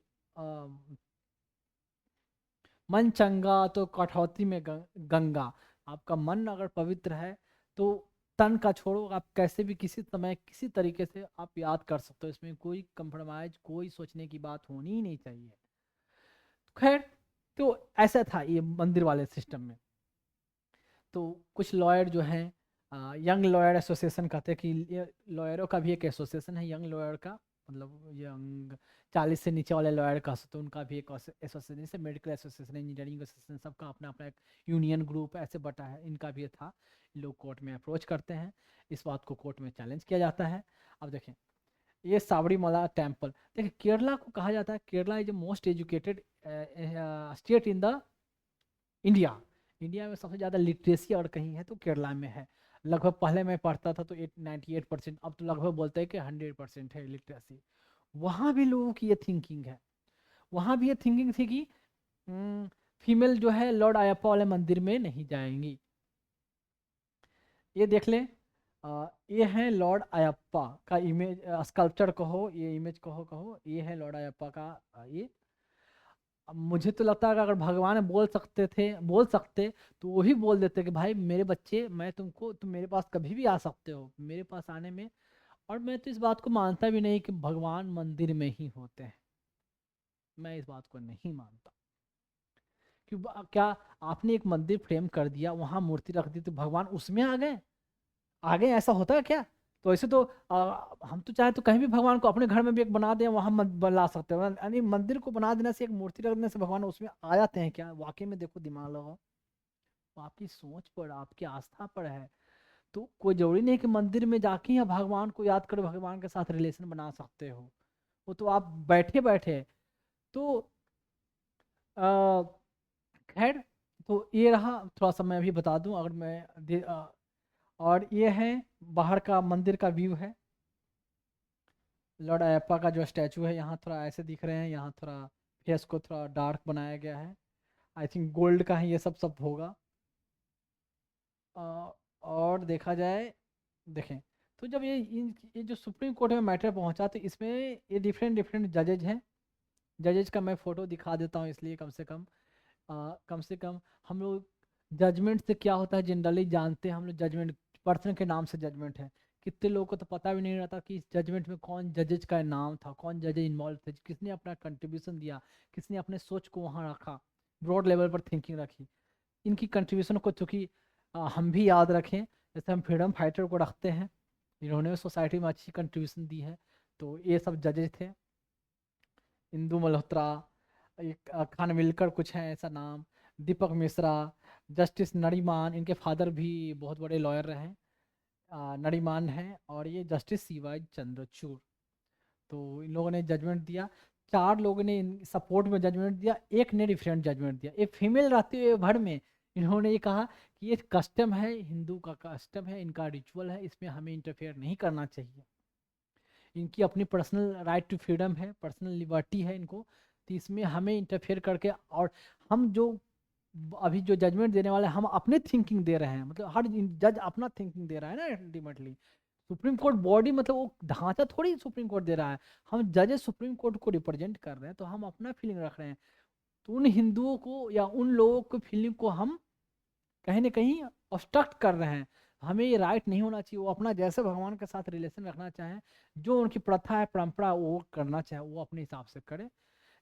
मन चंगा तो कठौती में गंगा। आपका मन अगर पवित्र है तो तन का छोड़ो, आप कैसे भी किसी समय किसी तरीके से आप याद कर सकते हो, इसमें कोई कंप्रोमाइज कोई सोचने की बात होनी ही नहीं चाहिए। खैर, तो ऐसा था ये मंदिर वाले सिस्टम में। तो कुछ लॉयर जो हैं, यंग लॉयर एसोसिएशन कहते हैं कि लॉयरों का भी एक एसोसिएशन है यंग लॉयर का, मतलब यंग 40 से नीचे वाले लॉयर का, तो उनका भी एक एसोसिएशन, जैसे मेडिकल एसोसिएशन, इंजीनियरिंग एसोसिएशन, सबका अपना अपना एक यूनियन ग्रुप ऐसे बटा है, इनका भी था। लोग कोर्ट में अप्रोच करते हैं, इस बात को कोर्ट में चैलेंज किया जाता है। अब देखें ये साबरीमला टेम्पल, देखिए केरला को कहा जाता है Kerala is the most educated state in the India. India में सबसे ज़्यादा लिटरेसी और कहीं है तो केरला में है। लगभग पहले मैं पढ़ता था तो 98%, अब तो लगभग बोलते हैं कि 100% है लिटरेसी। वहाँ भी लोगों की ये थिंकिंग है, वहाँ भी ये थिंकिंग थी कि फीमेल जो है लॉर्ड अयप्पा वाले मंदिर में नहीं जाएंगी। ये देख लें, ये है लॉर्ड अयप्पा का इमेज, स्कल्पचर कहो, ये इमेज कहो कहो, ये है लॉर्ड अयप्पा का ये। अब मुझे तो लगता है कि अगर भगवान बोल सकते तो वही बोल देते कि भाई मेरे बच्चे, मैं तुम मेरे पास कभी भी आ सकते हो, मेरे पास आने में। और मैं तो इस बात को मानता भी नहीं कि भगवान मंदिर में ही होते हैं। मैं इस बात को नहीं मानता। क्या आपने एक मंदिर फ्रेम कर दिया, वहां मूर्ति रख दी, तो भगवान उसमें आ गए? आगे ऐसा होता है क्या? तो ऐसे तो हम तो चाहे तो कहीं भी भगवान को अपने घर में भी एक बना दें, वहां ला सकते हैं। यानी मंदिर को बना देने से, एक मूर्ति रख देने से भगवान उसमें आ जाते हैं क्या? वाकई में देखो, दिमाग लगाओ। वो आपकी सोच पर, आपकी आस्था पर है। तो कोई जरूरी नहीं कि मंदिर में जाके या भगवान को याद कर भगवान के साथ रिलेशन बना सकते हो। वो तो आप बैठे बैठे तो आ, खैर। तो ये रहा, थोड़ा सा मैं भी बता दूं, अगर और ये है बाहर का मंदिर का व्यू है। लॉर्ड अयप्पा का जो स्टैचू है, यहाँ थोड़ा ऐसे दिख रहे हैं, यहाँ थोड़ा फेस को थोड़ा डार्क बनाया गया है। आई थिंक गोल्ड का है ये, सब सब होगा। और देखा जाए, देखें, तो जब ये जो सुप्रीम कोर्ट में मैटर पहुंचा, तो इसमें ये डिफरेंट डिफरेंट जजेज हैं। जजेज का मैं फ़ोटो दिखा देता हूँ, इसलिए कम से कम हम लोग जजमेंट से क्या होता है जनरली जानते हैं। हम लोग जजमेंट पर्सन के नाम से जजमेंट है। कितने लोगों को तो पता भी नहीं रहता कि इस जजमेंट में कौन जजेज का नाम था, कौन जजेज इन्वॉल्व थे, किसने अपना कंट्रीब्यूशन दिया, किसने अपने सोच को वहाँ रखा, ब्रॉड लेवल पर थिंकिंग रखी। इनकी कंट्रीब्यूशन को चूँकि हम भी याद रखें, जैसे हम फ्रीडम फाइटर को रखते हैं, इन्होंने सोसाइटी में अच्छी कंट्रीब्यूशन दी है। तो ये सब जजेज थे। इंदु मल्होत्रा, एक खानविलकर कुछ है ऐसा नाम, दीपक मिश्रा, जस्टिस नरीमान, इनके फादर भी बहुत बड़े लॉयर रहे, नरीमान हैं, और ये जस्टिस सीवाई चंद्रचूड़। तो इन लोगों ने जजमेंट दिया। चार लोगों ने इन सपोर्ट में जजमेंट दिया, एक ने डिफरेंट जजमेंट दिया। एक फीमेल रहते हुए भर में इन्होंने ये कहा कि ये कस्टम है, हिंदू का कस्टम है, इनका रिचुअल है, इसमें हमें इंटरफेयर नहीं करना चाहिए। इनकी अपनी पर्सनल राइट टू फ्रीडम है, पर्सनल लिबर्टी है इनको, तो इसमें हमें इंटरफेयर करके, और हम जो अभी जो जजमेंट देने वाले हैं, हम अपने थिंकिंग दे रहे हैं, मतलब हर जज अपना थिंकिंग दे रहा है ना अल्टीमेटली। सुप्रीम कोर्ट बॉडी मतलब वो ढांचा थोड़ी सुप्रीम कोर्ट दे रहा है, हम जजेस सुप्रीम कोर्ट को रिप्रेजेंट कर रहे हैं, तो हम अपना फीलिंग रख रहे हैं। तो उन हिंदुओं को या उन लोगों की फीलिंग को हम कहीं ना कहीं ऑब्स्ट्रक्ट कर रहे हैं। हमें ये राइट नहीं होना चाहिए। वो अपना जैसे भगवान के साथ रिलेशन रखना चाहें, जो उनकी प्रथा है, परंपरा, वो करना चाहे, वो अपने हिसाब से करे।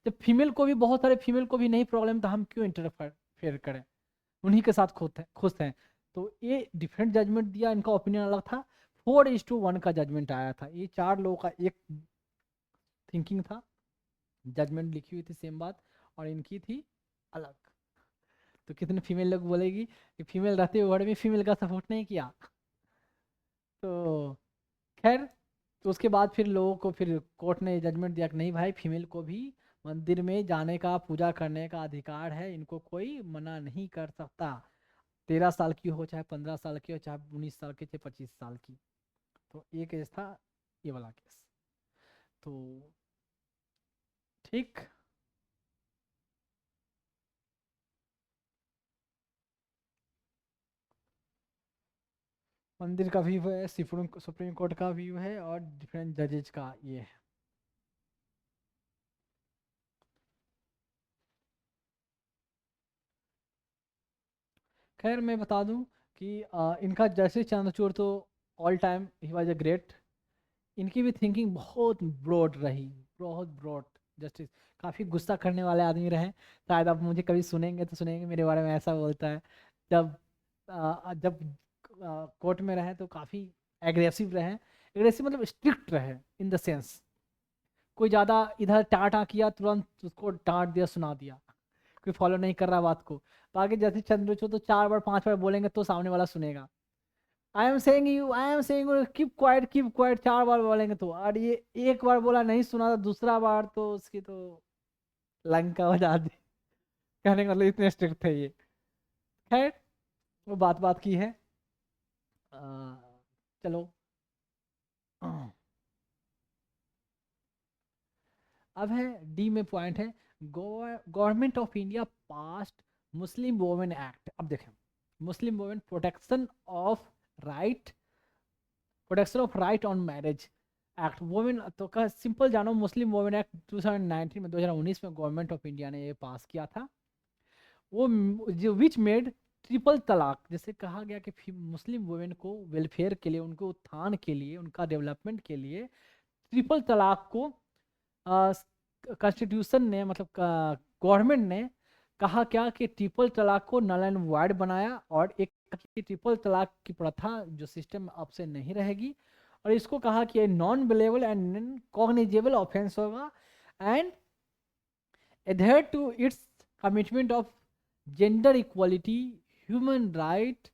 जब फीमेल को भी, बहुत सारे फीमेल को भी नहीं प्रॉब्लम, तो हम क्यों इंटरफेयर करें? उन्हीं के साथ खुश हैं। तो ये डिफरेंट जजमेंट दिया, इनका ओपिनियन अलग था। 4:1 का जजमेंट आया था। ये चार लोगों का एक थिंकिंग था, जजमेंट लिखी हुई थी सेम बात, और इनकी थी अलग। तो कितने फीमेल लोग बोलेगी कि फीमेल रहते हुए वर्ड में फीमेल का सपोर्ट नहीं किया? तो खैर, तो उसके बाद फिर लोगों को, फिर कोर्ट ने जजमेंट दिया कि नहीं भाई, फीमेल को भी मंदिर में जाने का, पूजा करने का अधिकार है, इनको कोई मना नहीं कर सकता। 13 साल की हो, चाहे 15 साल की हो, चाहे 19 साल की, चाहे 25 साल की। तो ये केस था, ये वाला केस। तो ठीक। मंदिर का व्यू है, सुप्रीम कोर्ट का व्यू है, और डिफरेंट जजेज का ये है। खैर, मैं बता दूं कि इनका जस्टिस चंद्रचूड़ तो all time he was a great. इनकी भी थिंकिंग बहुत ब्रॉड रही, बहुत ब्रॉड। जस्टिस काफ़ी गुस्सा करने वाले आदमी रहे। शायद आप मुझे कभी सुनेंगे तो सुनेंगे मेरे बारे में ऐसा बोलता है। जब जब कोर्ट में रहे तो काफ़ी एग्रेसिव रहे। एग्रेसिव मतलब स्ट्रिक्ट रहे, इन द सेंस कोई ज़्यादा इधर टाटा किया, तुरंत उसको डांट दिया, सुना दिया, कोई फॉलो नहीं कर रहा बात को। बाकी जैसे चंद्रचूड़ तो 4 बार 5 बार बोलेंगे तो सामने वाला सुनेगा। I am saying you, keep quiet 4 बार बोलेंगे तो, और ये एक बार बोला नहीं सुना, तो दूसरा बार तो उसकी तो लंका बजा दी। कहने का मतलब इतने स्ट्रिक्ट थे ये। खैर, वो बात बात की है। आ, चलो। अब है डी में पॉइंट है, government of India passed Muslim women act. अब देखें, Muslim women of right protection of right on marriage act, women तो का सिंपल जानो, मुस्लिम वोमेन एक्ट 2019 में, 2019 में गवर्नमेंट ऑफ इंडिया ने ये पास किया था। वो जो विच मेड ट्रिपल तलाक, जैसे कहा गया कि मुस्लिम वुमेन को वेलफेयर के लिए, उनको उत्थान के लिए, उनका डेवलपमेंट के लिए ट्रिपल तलाक को कॉन्स्टिट्यूशन ने मतलब गवर्नमेंट ने कहा क्या कि ट्रिपल तलाक को नल एंड वाइड बनाया, और एक कि ट्रिपल तलाक की प्रथा जो सिस्टम अब से नहीं रहेगी, और इसको कहा कि ये non billable and cognizable offence होगा, and adhere to its commitment of gender equality, human right,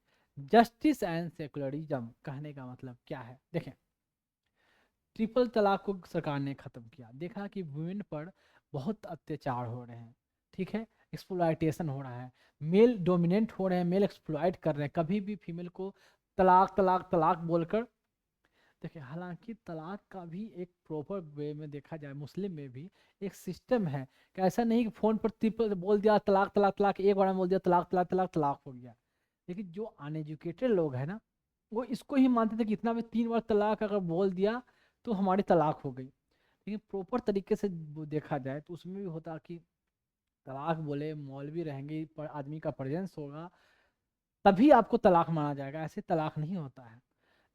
justice and secularism। कहने का मतलब क्या है, देखें, ट्रिपल तलाक को सरकार ने ख़त्म किया, देखा कि वुमेन पर बहुत अत्याचार हो रहे हैं, ठीक है, एक्सप्लॉयटेशन हो रहा है, मेल डोमिनेंट हो रहे हैं, मेल एक्सप्लॉयट कर रहे हैं, कभी भी फीमेल को तलाक तलाक तलाक बोलकर। देखिए, हालांकि तलाक का भी एक प्रॉपर वे में देखा जाए, मुस्लिम में भी एक सिस्टम है कि ऐसा नहीं कि फ़ोन पर ट्रिपल बोल दिया तलाक तलाक तलाक, एक बार में बोल दिया तलाक तलाक तलाक तलाक हो गया। लेकिन जो अनएजुकेटेड लोग हैं ना, वो इसको ही मानते थे कि इतना भी 3 बार तलाक अगर बोल दिया तो हमारी तलाक हो गई। लेकिन प्रॉपर तरीके से वो देखा जाए तो उसमें भी होता कि तलाक बोले, मौलवी रहेंगे, पर आदमी का प्रेजेंस होगा, तभी आपको तलाक माना जाएगा, ऐसे तलाक नहीं होता है।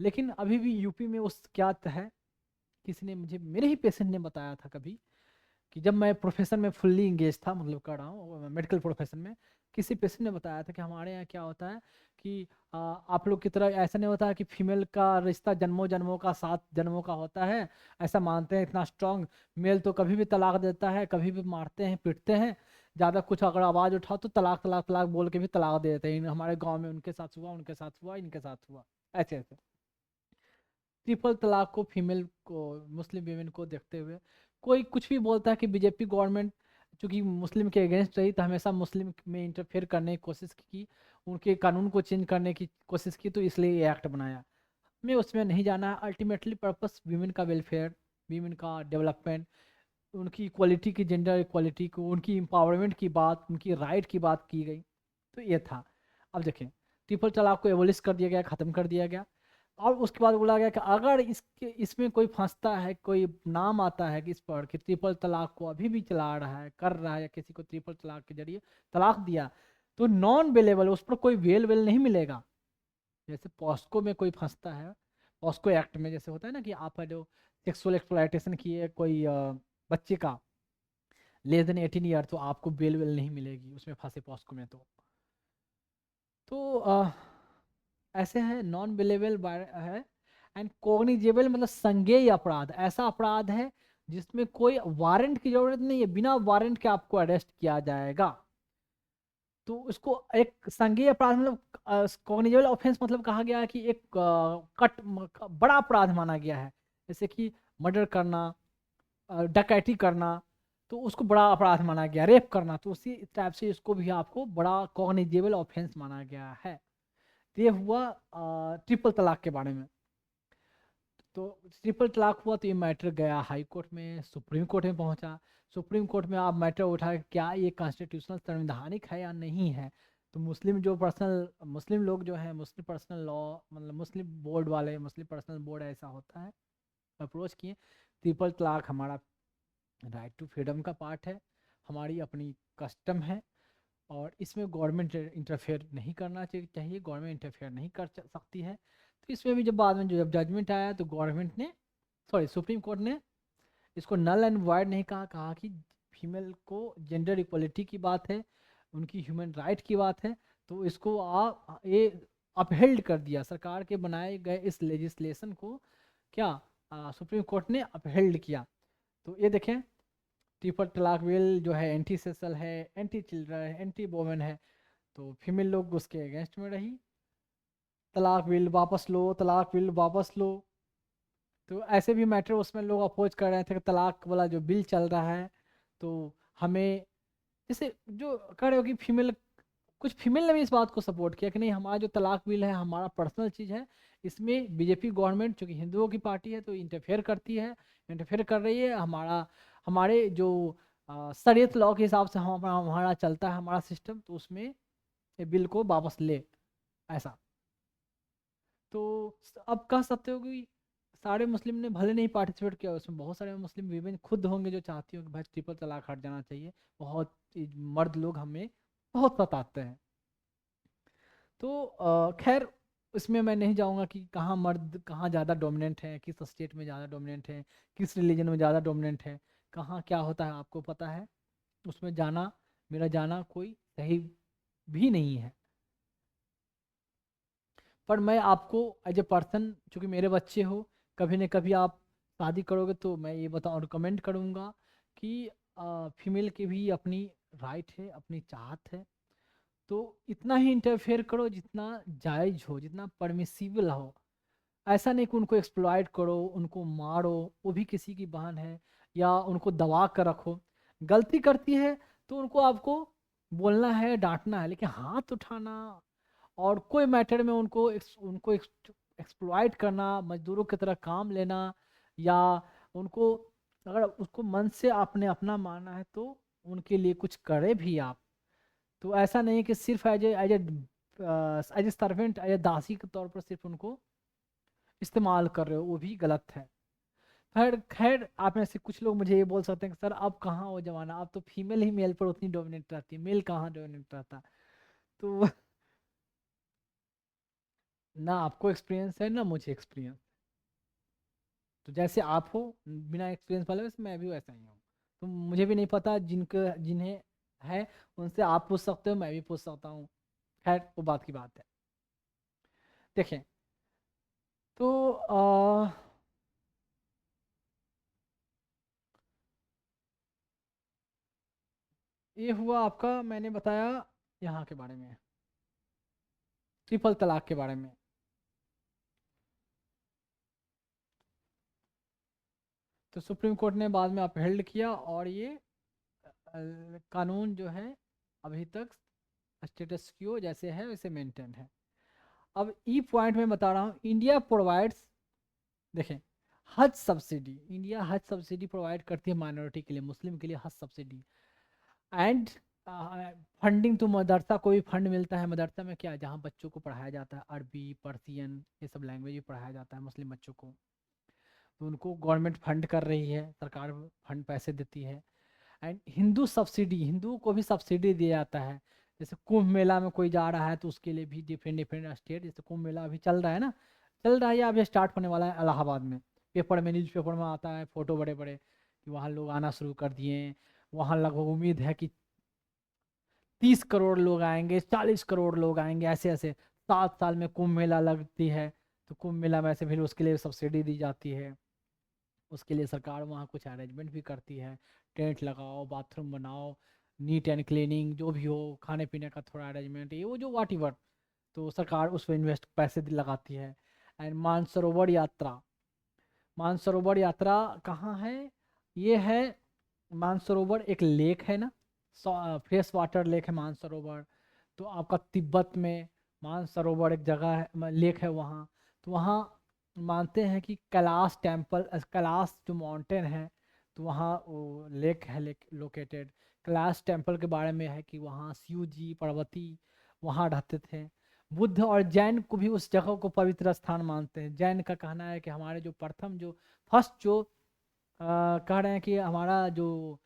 लेकिन अभी भी यूपी में उस क्या है, किसी ने मुझे, मेरे ही पेशेंट ने बताया था कभी, कि जब मैं प्रोफेशन में फुल्ली इंगेज था, मतलब कर रहा हूँ मेडिकल प्रोफेशन में, किसी पेशेंट ने बताया था कि हमारे यहाँ क्या होता है कि आप लोग की तरह ऐसा नहीं होता है कि फीमेल का रिश्ता जन्मों जन्मों का, 7 जन्मों का होता है, ऐसा मानते हैं इतना स्ट्रांग। मेल तो कभी भी तलाक देता है, कभी भी मारते हैं पीटते हैं, ज़्यादा कुछ अगर आवाज़ उठाओ तो तलाक तलाक तलाक बोल के भी तलाक दे देते हैं। हमारे गाँव में उनके साथ हुआ, उनके साथ हुआ, इनके साथ हुआ, ऐसे ऐसे। ट्रिपल तलाक को, फीमेल को, मुस्लिम वीमेन को देखते हुए कोई कुछ भी बोलता है कि बीजेपी गवर्नमेंट चूंकि मुस्लिम के अगेंस्ट रही तो हमेशा मुस्लिम में इंटरफेयर करने की कोशिश की, उनके कानून को चेंज करने की कोशिश की, तो इसलिए ये एक्ट बनाया। हमें उसमें नहीं जाना है, अल्टीमेटली पर्पस वीमेन का वेलफेयर, वीमेन का डेवलपमेंट, उनकी इक्वालिटी की, जेंडर इक्वालिटी को, उनकी एम्पावरमेंट की बात, उनकी राइट की बात की गई, तो ये था। अब देखें, ट्रिपल तलाक को एबोलिश कर दिया गया, ख़त्म कर दिया गया, और उसके बाद बोला गया कि अगर इसमें कोई फंसता है, कोई नाम आता है कि इस पर कि ट्रिपल तलाक को अभी भी चला रहा है, कर रहा है, या किसी को ट्रिपल तलाक के जरिए तलाक दिया, तो नॉन बेलेबल, उस पर कोई बेल नहीं मिलेगा। जैसे पॉस्को में कोई फंसता है, पॉस्को एक्ट में जैसे होता है ना कि आप जो सेक्सुअल एक्सप्लॉयटेशन किए कोई बच्चे का लेस देन 18 ईयर, तो आपको बेल नहीं मिलेगी उसमें फंसे पॉस्को में। तो ऐसे है, नॉन बिलेबल है, एंड कॉग्निजेबल मतलब संज्ञेय अपराध, ऐसा अपराध है जिसमें कोई वारंट की जरूरत नहीं है, बिना वारंट के आपको अरेस्ट किया जाएगा। तो उसको एक संज्ञेय अपराध मतलब कॉग्निजेबल ऑफेंस मतलब कहा गया है कि एक बड़ा अपराध माना गया है, जैसे कि मर्डर करना, डकैती करना, तो उसको बड़ा अपराध माना गया, रेप करना, तो उसी टाइप से इसको भी आपको बड़ा कॉग्निजेबल ऑफेंस माना गया है। तो ये हुआ ट्रिपल तलाक के बारे में। तो ट्रिपल तलाक हुआ तो ये मैटर गया हाई कोर्ट में, सुप्रीम कोर्ट में पहुंचा। सुप्रीम कोर्ट में आप मैटर उठा क्या ये कॉन्स्टिट्यूशनल संवैधानिक है या नहीं है। तो मुस्लिम जो पर्सनल, मुस्लिम लोग जो है, मुस्लिम पर्सनल लॉ मतलब मुस्लिम बोर्ड वाले, मुस्लिम पर्सनल बोर्ड ऐसा होता है, अप्रोच किए, ट्रिपल तलाक हमारा राइट टू फ्रीडम का पार्ट है, हमारी अपनी कस्टम है, और इसमें गवर्नमेंट इंटरफेयर नहीं करना चाहिए, गवर्नमेंट इंटरफेयर नहीं कर सकती है। तो इसमें भी जब बाद में जब जजमेंट आया तो गवर्नमेंट ने, सॉरी सुप्रीम कोर्ट ने इसको नल एंड वाइड नहीं कहा, कहा कि फीमेल को जेंडर इक्वलिटी की बात है, उनकी ह्यूमन राइट की बात है, तो इसको ये अपहेल्ड कर दिया, सरकार के बनाए गए इस लेजिस्लेशन को क्या सुप्रीम कोर्ट ने अपहेल्ड किया। तो ये देखें, ट्रिपल तलाक बिल जो है एंटी सोशल है, एंटी चिल्ड्रन है, एंटी वोमेन है, तो फीमेल लोग उसके अगेंस्ट में रही, तलाक बिल वापस लो, तलाक बिल वापस लो। तो ऐसे भी मैटर उसमें लोग अपोज कर रहे थे कि तलाक वाला जो बिल चल रहा है, तो हमें जैसे जो कह रहे हो कि फीमेल, कुछ फीमेल ने भी इस बात को सपोर्ट किया कि नहीं, हमारा जो तलाक बिल है हमारा पर्सनल चीज़ है, इसमें बीजेपी गवर्नमेंट चूँकि हिंदुओं की पार्टी है तो इंटरफेयर करती है, इंटरफेयर कर रही है, हमारे जो शरीयत लॉ के हिसाब से हमारा चलता है हमारा सिस्टम, तो उसमें ये बिल को वापस ले, ऐसा। तो अब कह सकते हो कि सारे मुस्लिम ने भले नहीं पार्टिसिपेट किया उसमें, बहुत सारे मुस्लिम वीमेन खुद होंगे जो चाहती हो कि भाई ट्रिपल तलाक हट जाना चाहिए, बहुत मर्द लोग हमें बहुत सताते हैं। तो खैर इसमें मैं नहीं जाऊंगा कि कहाँ मर्द कहाँ ज़्यादा डोमिनेंट है, किस स्टेट में ज़्यादा डोमिनेंट है, किस रिलीजन में ज़्यादा डोमिनेंट है, कहाँ क्या होता है आपको पता है, उसमें जाना, मेरा जाना कोई सही भी नहीं है। पर मैं आपको एज ए पर्सन, चूँकि मेरे बच्चे हो, कभी न कभी आप शादी करोगे तो मैं ये बताऊँ रिकमेंड करूँगा कि फीमेल की भी अपनी राइट है, अपनी चाहत है, तो इतना ही इंटरफेयर करो जितना जायज़ हो, जितना परमिसिबल हो। ऐसा नहीं कि उनको एक्सप्लॉइट करो, उनको मारो, वो भी किसी की बहन है, या उनको दबा कर रखो। गलती करती है तो उनको आपको बोलना है, डांटना है, लेकिन हाथ उठाना और कोई मैटर में उनको एक्सप्लॉइट करना, मजदूरों की तरह काम लेना, या उनको अगर उसको मन से आपने अपना माना है तो उनके लिए कुछ करे भी आप। तो ऐसा नहीं कि सिर्फ as a servant, as a दासी के तौर पर सिर्फ उनको इस्तेमाल कर रहे हो, वो भी गलत है। खैर खैर, आप में से कुछ लोग मुझे ये बोल सकते हैं कि सर अब कहाँ वो जमाना, अब तो फीमेल ही मेल पर उतनी डोमिनेट रहती है, मेल कहाँ डोमिनेट रहता। तो ना आपको एक्सपीरियंस है ना मुझे एक्सपीरियंस। तो जैसे आप हो बिना एक्सपीरियंस वाले, वैसे मैं भी वैसा ही हूँ। तो मुझे भी नहीं पता, जिन्हें है उनसे आप पूछ सकते हो, मैं भी पूछ सकता हूँ। खैर वो बात की बात है। देखें, तो ये हुआ आपका, मैंने बताया यहाँ के बारे में, ट्रिपल तलाक के बारे में। तो सुप्रीम कोर्ट ने बाद में अपहेल्ड किया, और ये कानून जो है अभी तक स्टेटस क्यो जैसे है वैसे मेंटेन है। अब ई पॉइंट में बता रहा हूँ, इंडिया प्रोवाइड्स, देखें, हज सब्सिडी, इंडिया हज सब्सिडी प्रोवाइड करती है माइनॉरिटी के लिए, मुस्लिम के लिए हज सब्सिडी। एंड फंडिंग टू मदरसा, कोई फंड मिलता है मदरसा में, क्या जहाँ बच्चों को पढ़ाया जाता है, अरबी, पर्सियन, ये सब लैंग्वेज भी पढ़ाया जाता है मुस्लिम बच्चों को। तो उनको गवर्नमेंट फंड कर रही है, सरकार फंड पैसे देती है। एंड हिंदू सब्सिडी, हिंदुओं को भी सब्सिडी दिया जाता है। जैसे कुंभ मेला में कोई जा रहा है तो उसके लिए भी डिफरेंट डिफरेंट स्टेट, जैसे कुंभ मेला अभी चल रहा है ना, चल रहा है या अभी स्टार्ट होने वाला है इलाहाबाद में। पेपर में, न्यूज़ पेपर में आता है फोटो बड़े बड़े कि वहाँ लोग आना शुरू कर दिए हैं। वहाँ लगभग उम्मीद है कि 30 करोड़ लोग आएंगे, 40 करोड़ लोग आएंगे, ऐसे ऐसे 7 साल में कुंभ मेला लगती है। तो कुंभ मेला में ऐसे फिर उसके लिए सब्सिडी दी जाती है। उसके लिए सरकार वहाँ कुछ अरेंजमेंट भी करती है, टेंट लगाओ, बाथरूम बनाओ, नीट एंड क्लीनिंग जो भी हो, खाने पीने का थोड़ा अरेंजमेंट, ये वो जो वाट एवर, तो सरकार उस पर इन्वेस्ट पैसे लगाती है। एंड मानसरोवर यात्रा, मानसरोवर यात्रा कहाँ है, ये है, मानसरोवर एक लेक है ना, फ्रेश वाटर लेक है मानसरोवर। तो आपका तिब्बत में मानसरोवर एक जगह है, लेक है वहाँ। तो वहाँ मानते हैं कि कैलाश टेम्पल, कैलाश जो माउंटेन है, तो वहाँ वो लेक है, लेक लोकेटेड। कैलाश टेम्पल के बारे में है कि वहाँ शिव जी, पार्वती वहाँ रहते थे। बुद्ध और जैन को भी उस जगह को पवित्र स्थान मानते हैं। जैन का कहना है कि हमारे जो प्रथम जो फर्स्ट जो कह रहे हैं कि हमारा जो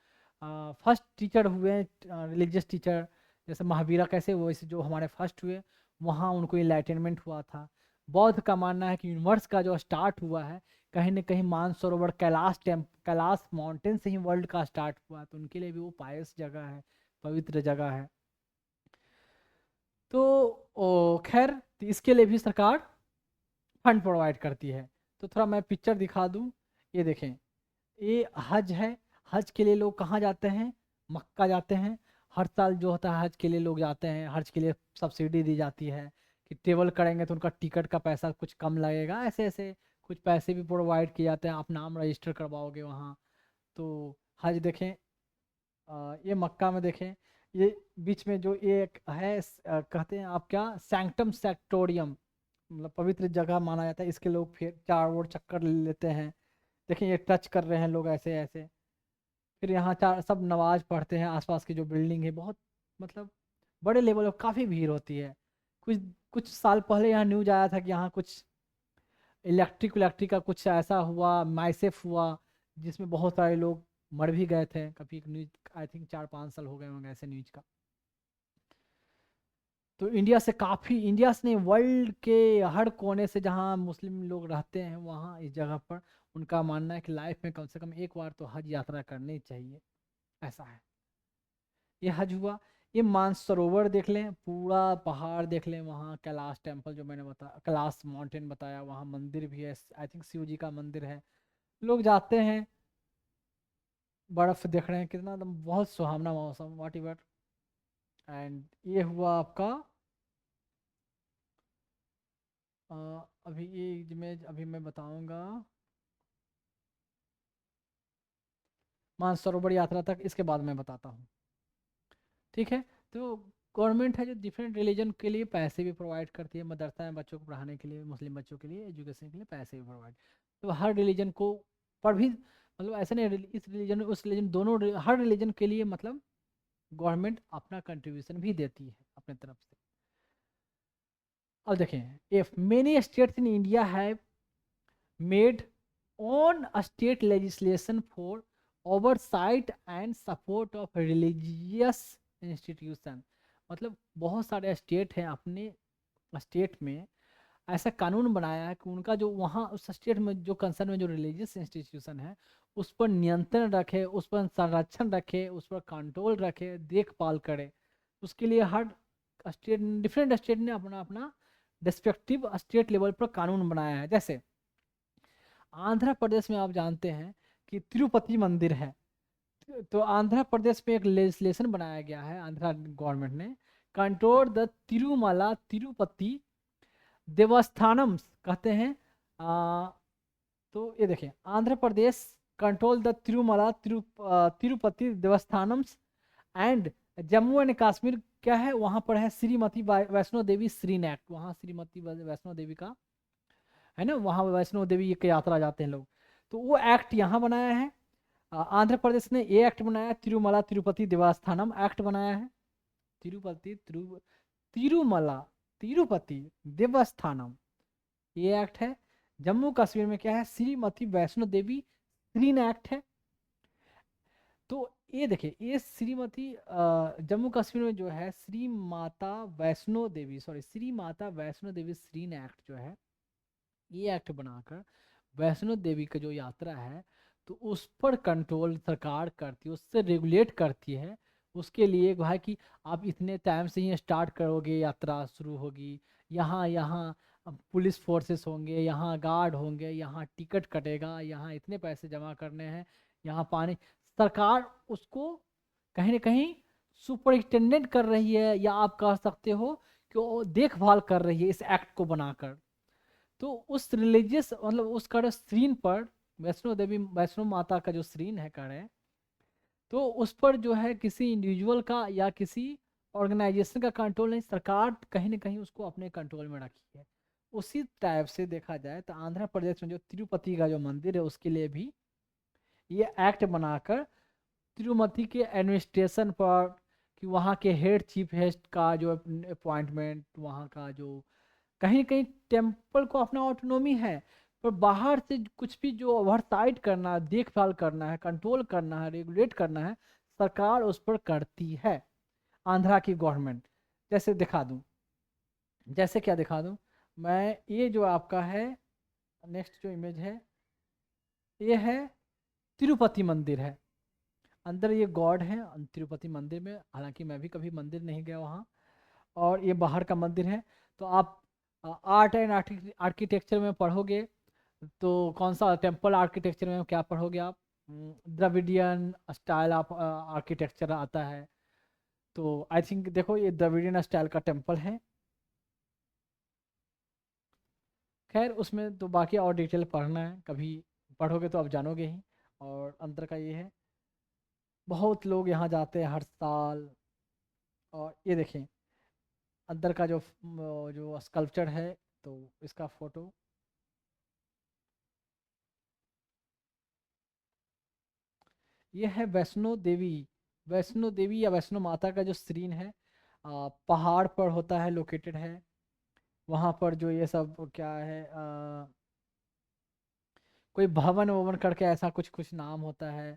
फर्स्ट टीचर हुए, रिलीजियस टीचर, जैसे महावीरा कैसे, वैसे जो हमारे फर्स्ट हुए, वहाँ उनको इनलाइटनमेंट हुआ था। बौद्ध का मानना है कि यूनिवर्स का जो स्टार्ट हुआ है कहीं न कहीं मानसरोवर, कैलाश माउंटेन से ही वर्ल्ड का स्टार्ट हुआ, तो उनके लिए भी वो पायस जगह है, पवित्र जगह है। तो खैर, तो इसके लिए भी सरकार फंड प्रोवाइड करती है। तो थोड़ा मैं पिक्चर दिखा दूँ, ये देखें, ये हज है। हज के लिए लोग कहाँ जाते हैं, मक्का जाते हैं। हर साल जो होता है हज के लिए लोग जाते हैं, हज के लिए सब्सिडी दी जाती है कि ट्रेवल करेंगे तो उनका टिकट का पैसा कुछ कम लगेगा, ऐसे ऐसे कुछ पैसे भी प्रोवाइड किए जाते हैं, आप नाम रजिस्टर करवाओगे वहाँ। तो हज देखें, ये मक्का में देखें, ये बीच में जो ये एक है, कहते हैं आप क्या, सैंक्टम सेक्टोरियम, मतलब पवित्र जगह माना जाता है। इसके लोग फिर चार ओर चक्कर लेते हैं। देखें, ये टच कर रहे हैं लोग ऐसे ऐसे। फिर यहाँ चार सब नमाज पढ़ते हैं, आसपास की जो बिल्डिंग है बहुत, मतलब बड़े लेवल पर काफ़ी भीड़ होती है। कुछ कुछ साल पहले यहाँ न्यूज आया था कि यहाँ कुछ इलेक्ट्रिक का कुछ ऐसा हुआ, माइसेफ हुआ, जिसमें बहुत सारे लोग मर भी गए थे। कभी न्यूज, आई थिंक 4-5 साल हो गए होंगे ऐसे न्यूज का। तो इंडिया से नहीं, वर्ल्ड के हर कोने से जहाँ मुस्लिम लोग रहते हैं वहाँ इस जगह पर उनका मानना है कि लाइफ में कम से कम एक बार तो हज यात्रा करनी चाहिए, ऐसा है। ये हज हुआ। ये मानसरोवर देख लें, पूरा पहाड़ देख लें, वहाँ कैलाश टेम्पल जो मैंने बताया, कैलाश माउंटेन बताया, वहाँ मंदिर भी है, आई थिंक शिव जी का मंदिर है। लोग जाते हैं, बर्फ देख रहे हैं, कितना एकदम बहुत सुहावना मौसम, वाट एवर। एंड ये हुआ आपका अ, अभी ये इमेज अभी मैं बताऊंगा मानसरोवर यात्रा तक, इसके बाद मैं बताता हूँ, ठीक है। तो गवर्नमेंट है जो डिफरेंट रिलीजन के लिए पैसे भी प्रोवाइड करती है, मदरसा में बच्चों को पढ़ाने के लिए, मुस्लिम बच्चों के लिए एजुकेशन के लिए पैसे भी प्रोवाइड, तो हर रिलीजन को पर भी मतलब ऐसा नहीं इस रिलीजन उस रिलीजन दोनों हर रिलीजन के लिए मतलब गवर्नमेंट अपना कंट्रीब्यूशन भी देती है अपने तरफ से। अब देखें, if many states in India have made on a state legislation for oversight and support of religious institution, मतलब बहुत सारे स्टेट हैं अपने स्टेट में ऐसा कानून बनाया है कि उनका जो वहाँ उस स्टेट में जो कंसर्न में जो रिलीजियस इंस्टीट्यूशन है उस पर नियंत्रण रखे, उस पर संरक्षण रखे, उस पर कंट्रोल रखे, देखभाल करे। उसके लिए हर स्टेट, डिफरेंट स्टेट ने अपना अपना रिस्पेक्टिव स्टेट लेवल पर कानून बनाया है। जैसे आंध्र प्रदेश में आप जानते हैं कि तिरुपति मंदिर है, तो आंध्र प्रदेश में एक लेजिस्लेशन बनाया गया है, आंध्र गवर्नमेंट ने, कंट्रोल द तिरुमला तिरुपति देवस्थानम कहते हैं। तो ये देखिए, Andhra Pradesh control the Tirumala Tirupati Devasthanam and Jammu and Kashmir क्या है, वहां पर है श्रीमती वैष्णो देवी श्रीन एक्ट, वहां श्रीमती वैष्णो देवी का है ना, वहाँ वैष्णो देवी की यात्रा जाते हैं लोग, तो वो एक्ट यहाँ बनाया है। आंध्र प्रदेश ने ये एक्ट बनाया, तिरुमला तिरुपति देवस्थानम एक्ट बनाया है। तिरुपति तिरुमला तिरुपति देवस्थानम ये एक्ट है। जम्मू कश्मीर में क्या है, श्रीमती वैष्णो देवी श्रीन एक्ट है। तो ये देखिए, ये श्रीमती जम्मू कश्मीर में जो है Shri Mata Vaishno Devi, sorry Shri Mata Vaishno Devi shrine act जो है, ये एक्ट बनाकर वैष्णो देवी का जो यात्रा है तो उस पर कंट्रोल सरकार करती है, उससे रेगुलेट करती है। उसके लिए भाई कि आप इतने टाइम से ही स्टार्ट करोगे, यात्रा शुरू होगी, यहाँ यहाँ पुलिस फोर्सेस होंगे, यहाँ गार्ड होंगे, यहाँ टिकट कटेगा, यहाँ इतने पैसे जमा करने हैं, यहाँ पानी, सरकार उसको कहीं ना कहीं सुपरिटेंडेंट कर रही है, या आप कह सकते हो कि वो देखभाल कर रही है इस एक्ट को बनाकर। तो उस रिलीजियस मतलब उस कर स्क्रीन पर वैष्णो देवी वैष्णो माता का जो स्क्रीन है करे, तो उस पर जो है किसी इंडिविजुअल का या किसी ऑर्गेनाइजेशन का कंट्रोल नहीं, सरकार कहीं ना कहीं उसको अपने कंट्रोल में रखी है। उसी टाइप से देखा जाए तो आंध्र प्रदेश में जो तिरुपति का जो मंदिर है उसके लिए भी ये एक्ट बनाकर तिरुपति के एडमिनिस्ट्रेशन पर, कि वहाँ के हेड चीफ हेड का जो अपॉइंटमेंट, वहाँ का जो कहीं ना कहीं टेम्पल को अपना ऑटोनॉमी है, पर बाहर से कुछ भी जो ओवरसाइट करना है, देखभाल करना है, कंट्रोल करना है, रेगुलेट करना है, सरकार उस पर करती है, आंध्रा की गवर्नमेंट। जैसे दिखा दूं, जैसे क्या दिखा दूं मैं, ये जो आपका है नेक्स्ट जो इमेज है, ये है तिरुपति मंदिर है, अंदर ये गॉड है तिरुपति मंदिर में, हालांकि मैं भी कभी मंदिर नहीं गया वहाँ, और ये बाहर का मंदिर है। तो आप आर्ट एंड आर्किटेक्चर में पढ़ोगे तो कौन सा टेम्पल आर्किटेक्चर में क्या पढ़ोगे आप, द्रविडियन स्टाइल ऑफ आर्किटेक्चर आता है। तो आई थिंक देखो ये द्रविडियन स्टाइल का टेम्पल है। खैर उसमें तो बाकी और डिटेल पढ़ना है, कभी पढ़ोगे तो आप जानोगे ही। और अंदर का ये है, बहुत लोग यहाँ जाते हैं हर साल। और ये देखें अंदर का जो जो स्कल्पचर है, तो इसका फोटो, ये है वैष्णो देवी, वैष्णो देवी या वैष्णो माता का जो सीन है, पहाड़ पर होता है, लोकेटेड है। वहाँ पर जो ये सब क्या है, कोई भवन ववन करके ऐसा कुछ कुछ नाम होता है।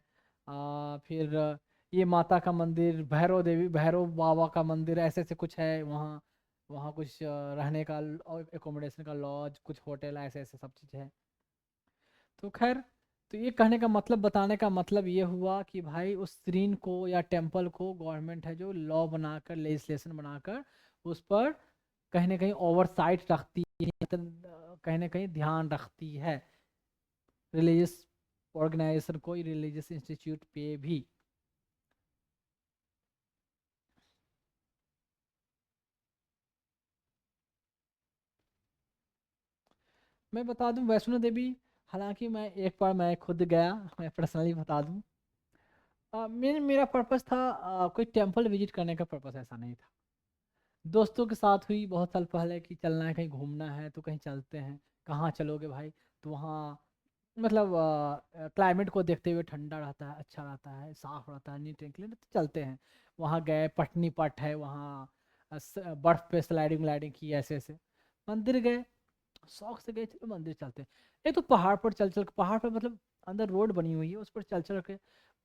फिर ये माता का मंदिर, भैरव देवी भैरव बाबा का मंदिर, ऐसे ऐसे कुछ है वहाँ। वहाँ कुछ रहने का एकोमोडेशन का लॉज, कुछ होटल, ऐसे ऐसे सब चीज़ें हैं। तो खैर, तो ये कहने का मतलब, बताने का मतलब ये हुआ कि भाई उस स्क्रीन को या टेम्पल को गवर्नमेंट है जो लॉ बनाकर, लेजिस्लेशन बनाकर उस पर कहीं ना कहीं ओवरसाइट रखती है, कहीं ना कहीं ध्यान रखती है रिलीजियस ऑर्गेनाइजेशन को, रिलीजियस इंस्टीट्यूट पे भी। मैं बता दूं, वैष्णो देवी, हालांकि मैं एक बार मैं खुद गया, मैं पर्सनली बता दूं, मेरा पर्पस था कोई टेम्पल विजिट करने का पर्पस ऐसा नहीं था। दोस्तों के साथ हुई बहुत साल पहले कि चलना है, कहीं घूमना है तो कहीं चलते हैं। कहाँ चलोगे भाई? तो वहाँ मतलब क्लाइमेट को देखते हुए, ठंडा रहता है, अच्छा रहता है, साफ रहता है, नीट एंड क्लीन, तो चलते हैं। वहाँ गए, पटनी पट है वहाँ, बर्फ पे स्लाइडिंग व्लाइडिंग की, ऐसे ऐसे। मंदिर गए, शौक से गए, चलो मंदिर चलते हैं। एक तो पहाड़ पर चल चल, पहाड़ पर मतलब अंदर रोड बनी हुई है, उस पर चल चल के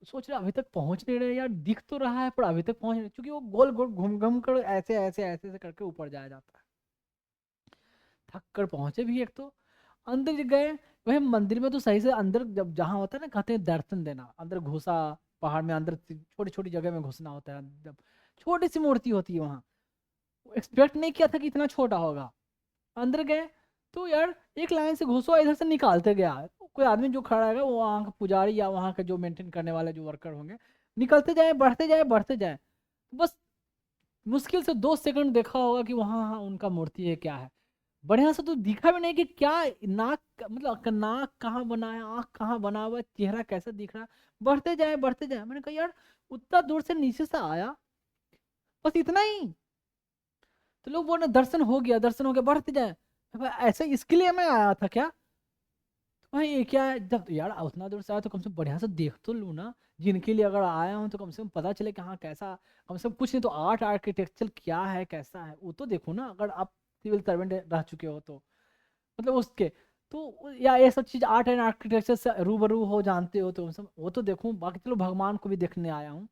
सोच रहे अभी तक पहुंच नहीं रहे यार, दिख तो रहा है पर अभी तक पहुंच नहीं, क्योंकि वो गोल गोल घूम घूम कर ऐसे ऐसे ऐसे ऐसे करके ऊपर जाया जाता है। थक कर पहुंचे भी एक तो, अंदर गए। वह मंदिर में तो सही से अंदर, जब जहाँ होता है ना, कहते हैं दर्शन देना, अंदर घुसा, पहाड़ में अंदर छोटी छोटी जगह में घुसना होता है, जब छोटी सी मूर्ति होती है वहाँ, एक्सपेक्ट नहीं किया था कि इतना छोटा होगा। अंदर गए तो यार एक लाइन से घुसो, इधर से निकालते गया, कोई आदमी जो खड़ा रहेगा वो वहाँ का पुजारी या वहाँ का जो मेंटेन करने वाले जो वर्कर होंगे, निकलते जाए, बढ़ते जाए, बढ़ते जाए। बस मुश्किल से 2 सेकंड देखा होगा कि वहाँ, हाँ, उनका मूर्ति है क्या है। बढ़िया से तो दिखा भी नहीं कि क्या, नाक मतलब नाक कहाँ बना है, आँख कहाँ बना हुआ है, चेहरा कैसा दिख रहा है। बढ़ते जाए, बढ़ते जाए, मैंने कहा यार उतना दूर से नीचे से आया, बस इतना ही। तो लोग बोल रहे दर्शन हो गया, दर्शन हो गया, बढ़ते जाए। ऐसे इसके लिए मैं आया था क्या? तो भाई ये क्या है, जब यार उतना दूर से आया तो कम से कम बढ़िया से देख तो लूँ ना। जिनके लिए अगर आया हूँ तो कम से कम पता चले कि हाँ कैसा, कम से कम कुछ नहीं तो आर्ट आर्किटेक्चर क्या है, कैसा है, वो तो देखो ना, अगर आप सिविल सर्वेंट रह चुके हो तो, मतलब उसके, तो या ये सब चीज आर्ट एंड आर्किटेक्चर से रूबरू हो, जानते हो, तो कम से कम वो तो देखूं। बाकी चलो भगवान को भी देखने आया हूँ।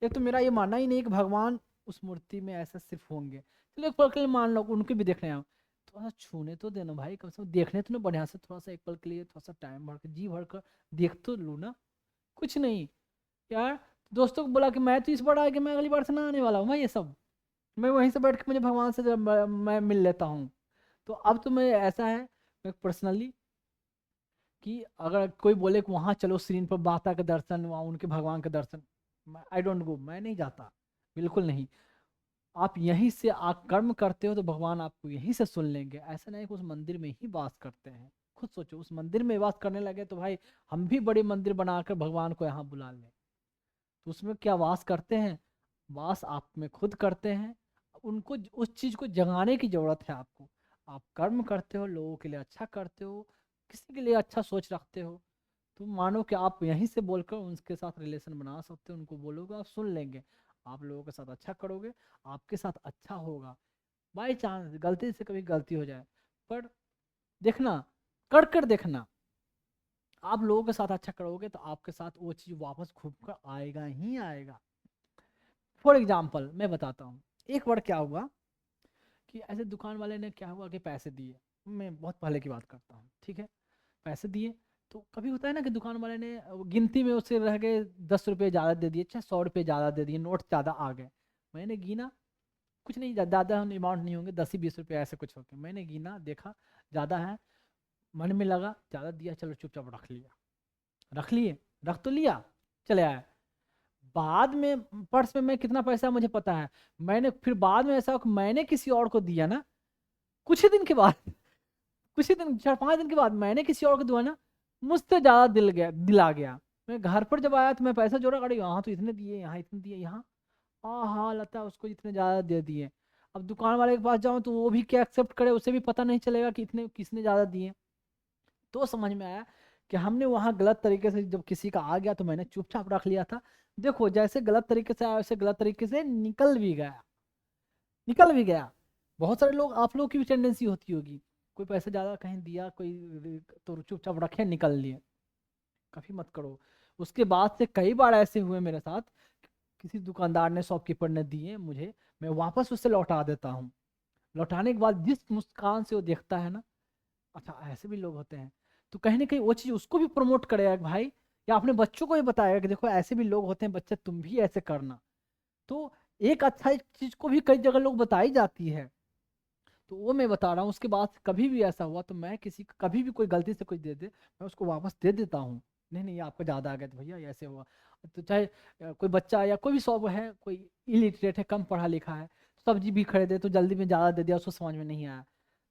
एक तो मेरा ये मानना ही नहीं कि भगवान उस मूर्ति में ऐसा सिर्फ होंगे, चलो एक पल के लिए मान लो उनके भी देखने आया हूँ। थोड़ा सा छूने तो देना भाई, कम से कम देखने तो ना बढ़िया से, थोड़ा सा एक पल के लिए, थोड़ा सा टाइम भर के, जी भर कर देख तो लूँ ना। कुछ नहीं यार। दोस्तों को बोला कि मैं तो इस बार आ गया, मैं अगली बार से ना आने वाला हूँ भाई, ये सब मैं वहीं से बैठ के मुझे भगवान से मैं मिल लेता हूँ। तो अब तो मैं ऐसा है, मैं पर्सनली, कि अगर कोई बोले कि वहाँ चलो सीन पर माता के दर्शन, वहाँ उनके भगवान के दर्शन, आई डोंट गो, मैं नहीं जाता, बिल्कुल नहीं। आप यहीं से आप कर्म करते हो तो भगवान आपको यहीं से सुन लेंगे, ऐसा नहीं कि उस मंदिर में ही वास करते हैं। खुद सोचो, उस मंदिर में वास करने लगे तो भाई हम भी बड़े मंदिर बनाकर भगवान को यहाँ बुला लें, तो उसमें क्या वास करते हैं? वास आप में खुद करते हैं। उनको उस चीज को जगाने की जरूरत है आपको। आप कर्म करते हो, लोगों के लिए अच्छा करते हो, किसी के लिए अच्छा सोच रखते हो, तो मानो कि आप यहीं से बोलकर उनके साथ रिलेशन बना सकते हो, उनको बोलोगे आप सुन लेंगे। आप लोगों के साथ अच्छा करोगे, आपके साथ अच्छा होगा। बाई चांस गलती से कभी गलती हो जाए, पर देखना, कर कर देखना, आप लोगों के साथ अच्छा करोगे तो आपके साथ वो चीज़ वापस घूम कर आएगा ही आएगा। फॉर एग्जाम्पल मैं बताता हूँ, एक बार क्या हुआ कि ऐसे दुकान वाले ने, क्या हुआ कि पैसे दिए, मैं बहुत पहले की बात करता हूँ, ठीक है। पैसे दिए, तो कभी होता है ना कि दुकान वाले ने गिनती में उससे रह गए 10 रुपये ज़्यादा दे दिए, चाहे 100 रुपये ज़्यादा दे दिए, नोट ज़्यादा आ गए। मैंने गिना, कुछ नहीं, ज़्यादा अमाउंट नहीं होंगे, 10 ही 20 रुपये ऐसे कुछ होते, मैंने गिना, देखा ज़्यादा है, मन में लगा ज़्यादा दिया, चलो चुपचाप रख लिया। रख लिए, रख तो लिया, चले आए। बाद में पर्स में मैं कितना पैसा मुझे पता है, मैंने फिर बाद में ऐसा हुआ कि मैंने किसी और को दिया ना, कुछ ही दिन के बाद, कुछ ही दिन, 4-5 दिन के बाद मैंने किसी और को दिया ना, मुझसे ज्यादा दिल आ गया। मैं घर पर जब आया तो मैं पैसा जोड़ा, अरे यहाँ तो इतने दिए, यहाँ इतने दिए, यहाँ, हाँ हाँ लगता है उसको इतने ज्यादा दे दिए। अब दुकान वाले के पास जाऊं तो वो भी क्या एक्सेप्ट करे, उसे भी पता नहीं चलेगा कि इतने किसने ज्यादा दिए। तो समझ में आया कि हमने वहां गलत तरीके से, जब किसी का आ गया तो मैंने चुपचाप रख लिया था। देखो जैसे गलत तरीके से आया वैसे गलत तरीके से निकल भी गया, निकल भी गया। बहुत सारे लोग, आप लोग की भी टेंडेंसी होती होगी, कोई पैसे ज्यादा कहीं दिया, कोई तो चुपचाप रखे, निकल लिए। कभी मत करो। उसके बाद से कई बार ऐसे हुए मेरे साथ, किसी दुकानदार ने, शॉपकीपर ने दिए मुझे, मैं वापस उससे लौटा देता हूँ। लौटाने के बाद जिस मुस्कान से वो देखता है ना, अच्छा ऐसे भी लोग होते हैं, तो कहीं ना कहीं वो चीज़ उसको भी प्रमोट करेगा कि भाई, या अपने बच्चों को भी बताएगा कि देखो ऐसे भी लोग होते हैं, बच्चे तुम भी ऐसे करना। तो एक अच्छा चीज को भी कई जगह लोग बताई जाती है। तो वो मैं बता रहा हूँ, उसके बाद कभी भी ऐसा हुआ तो मैं किसी को कभी भी कोई गलती से कुछ दे दे, मैं उसको वापस दे देता हूँ। नहीं नहीं, ये आपका ज़्यादा आ गया तो भैया ये ऐसे हुआ। तो चाहे कोई बच्चा या कोई भी शौक है, कोई इलिटरेट है, कम पढ़ा लिखा है, सब्जी भी खरीदे तो जल्दी में ज़्यादा दे दिया, उसको समझ में नहीं आया,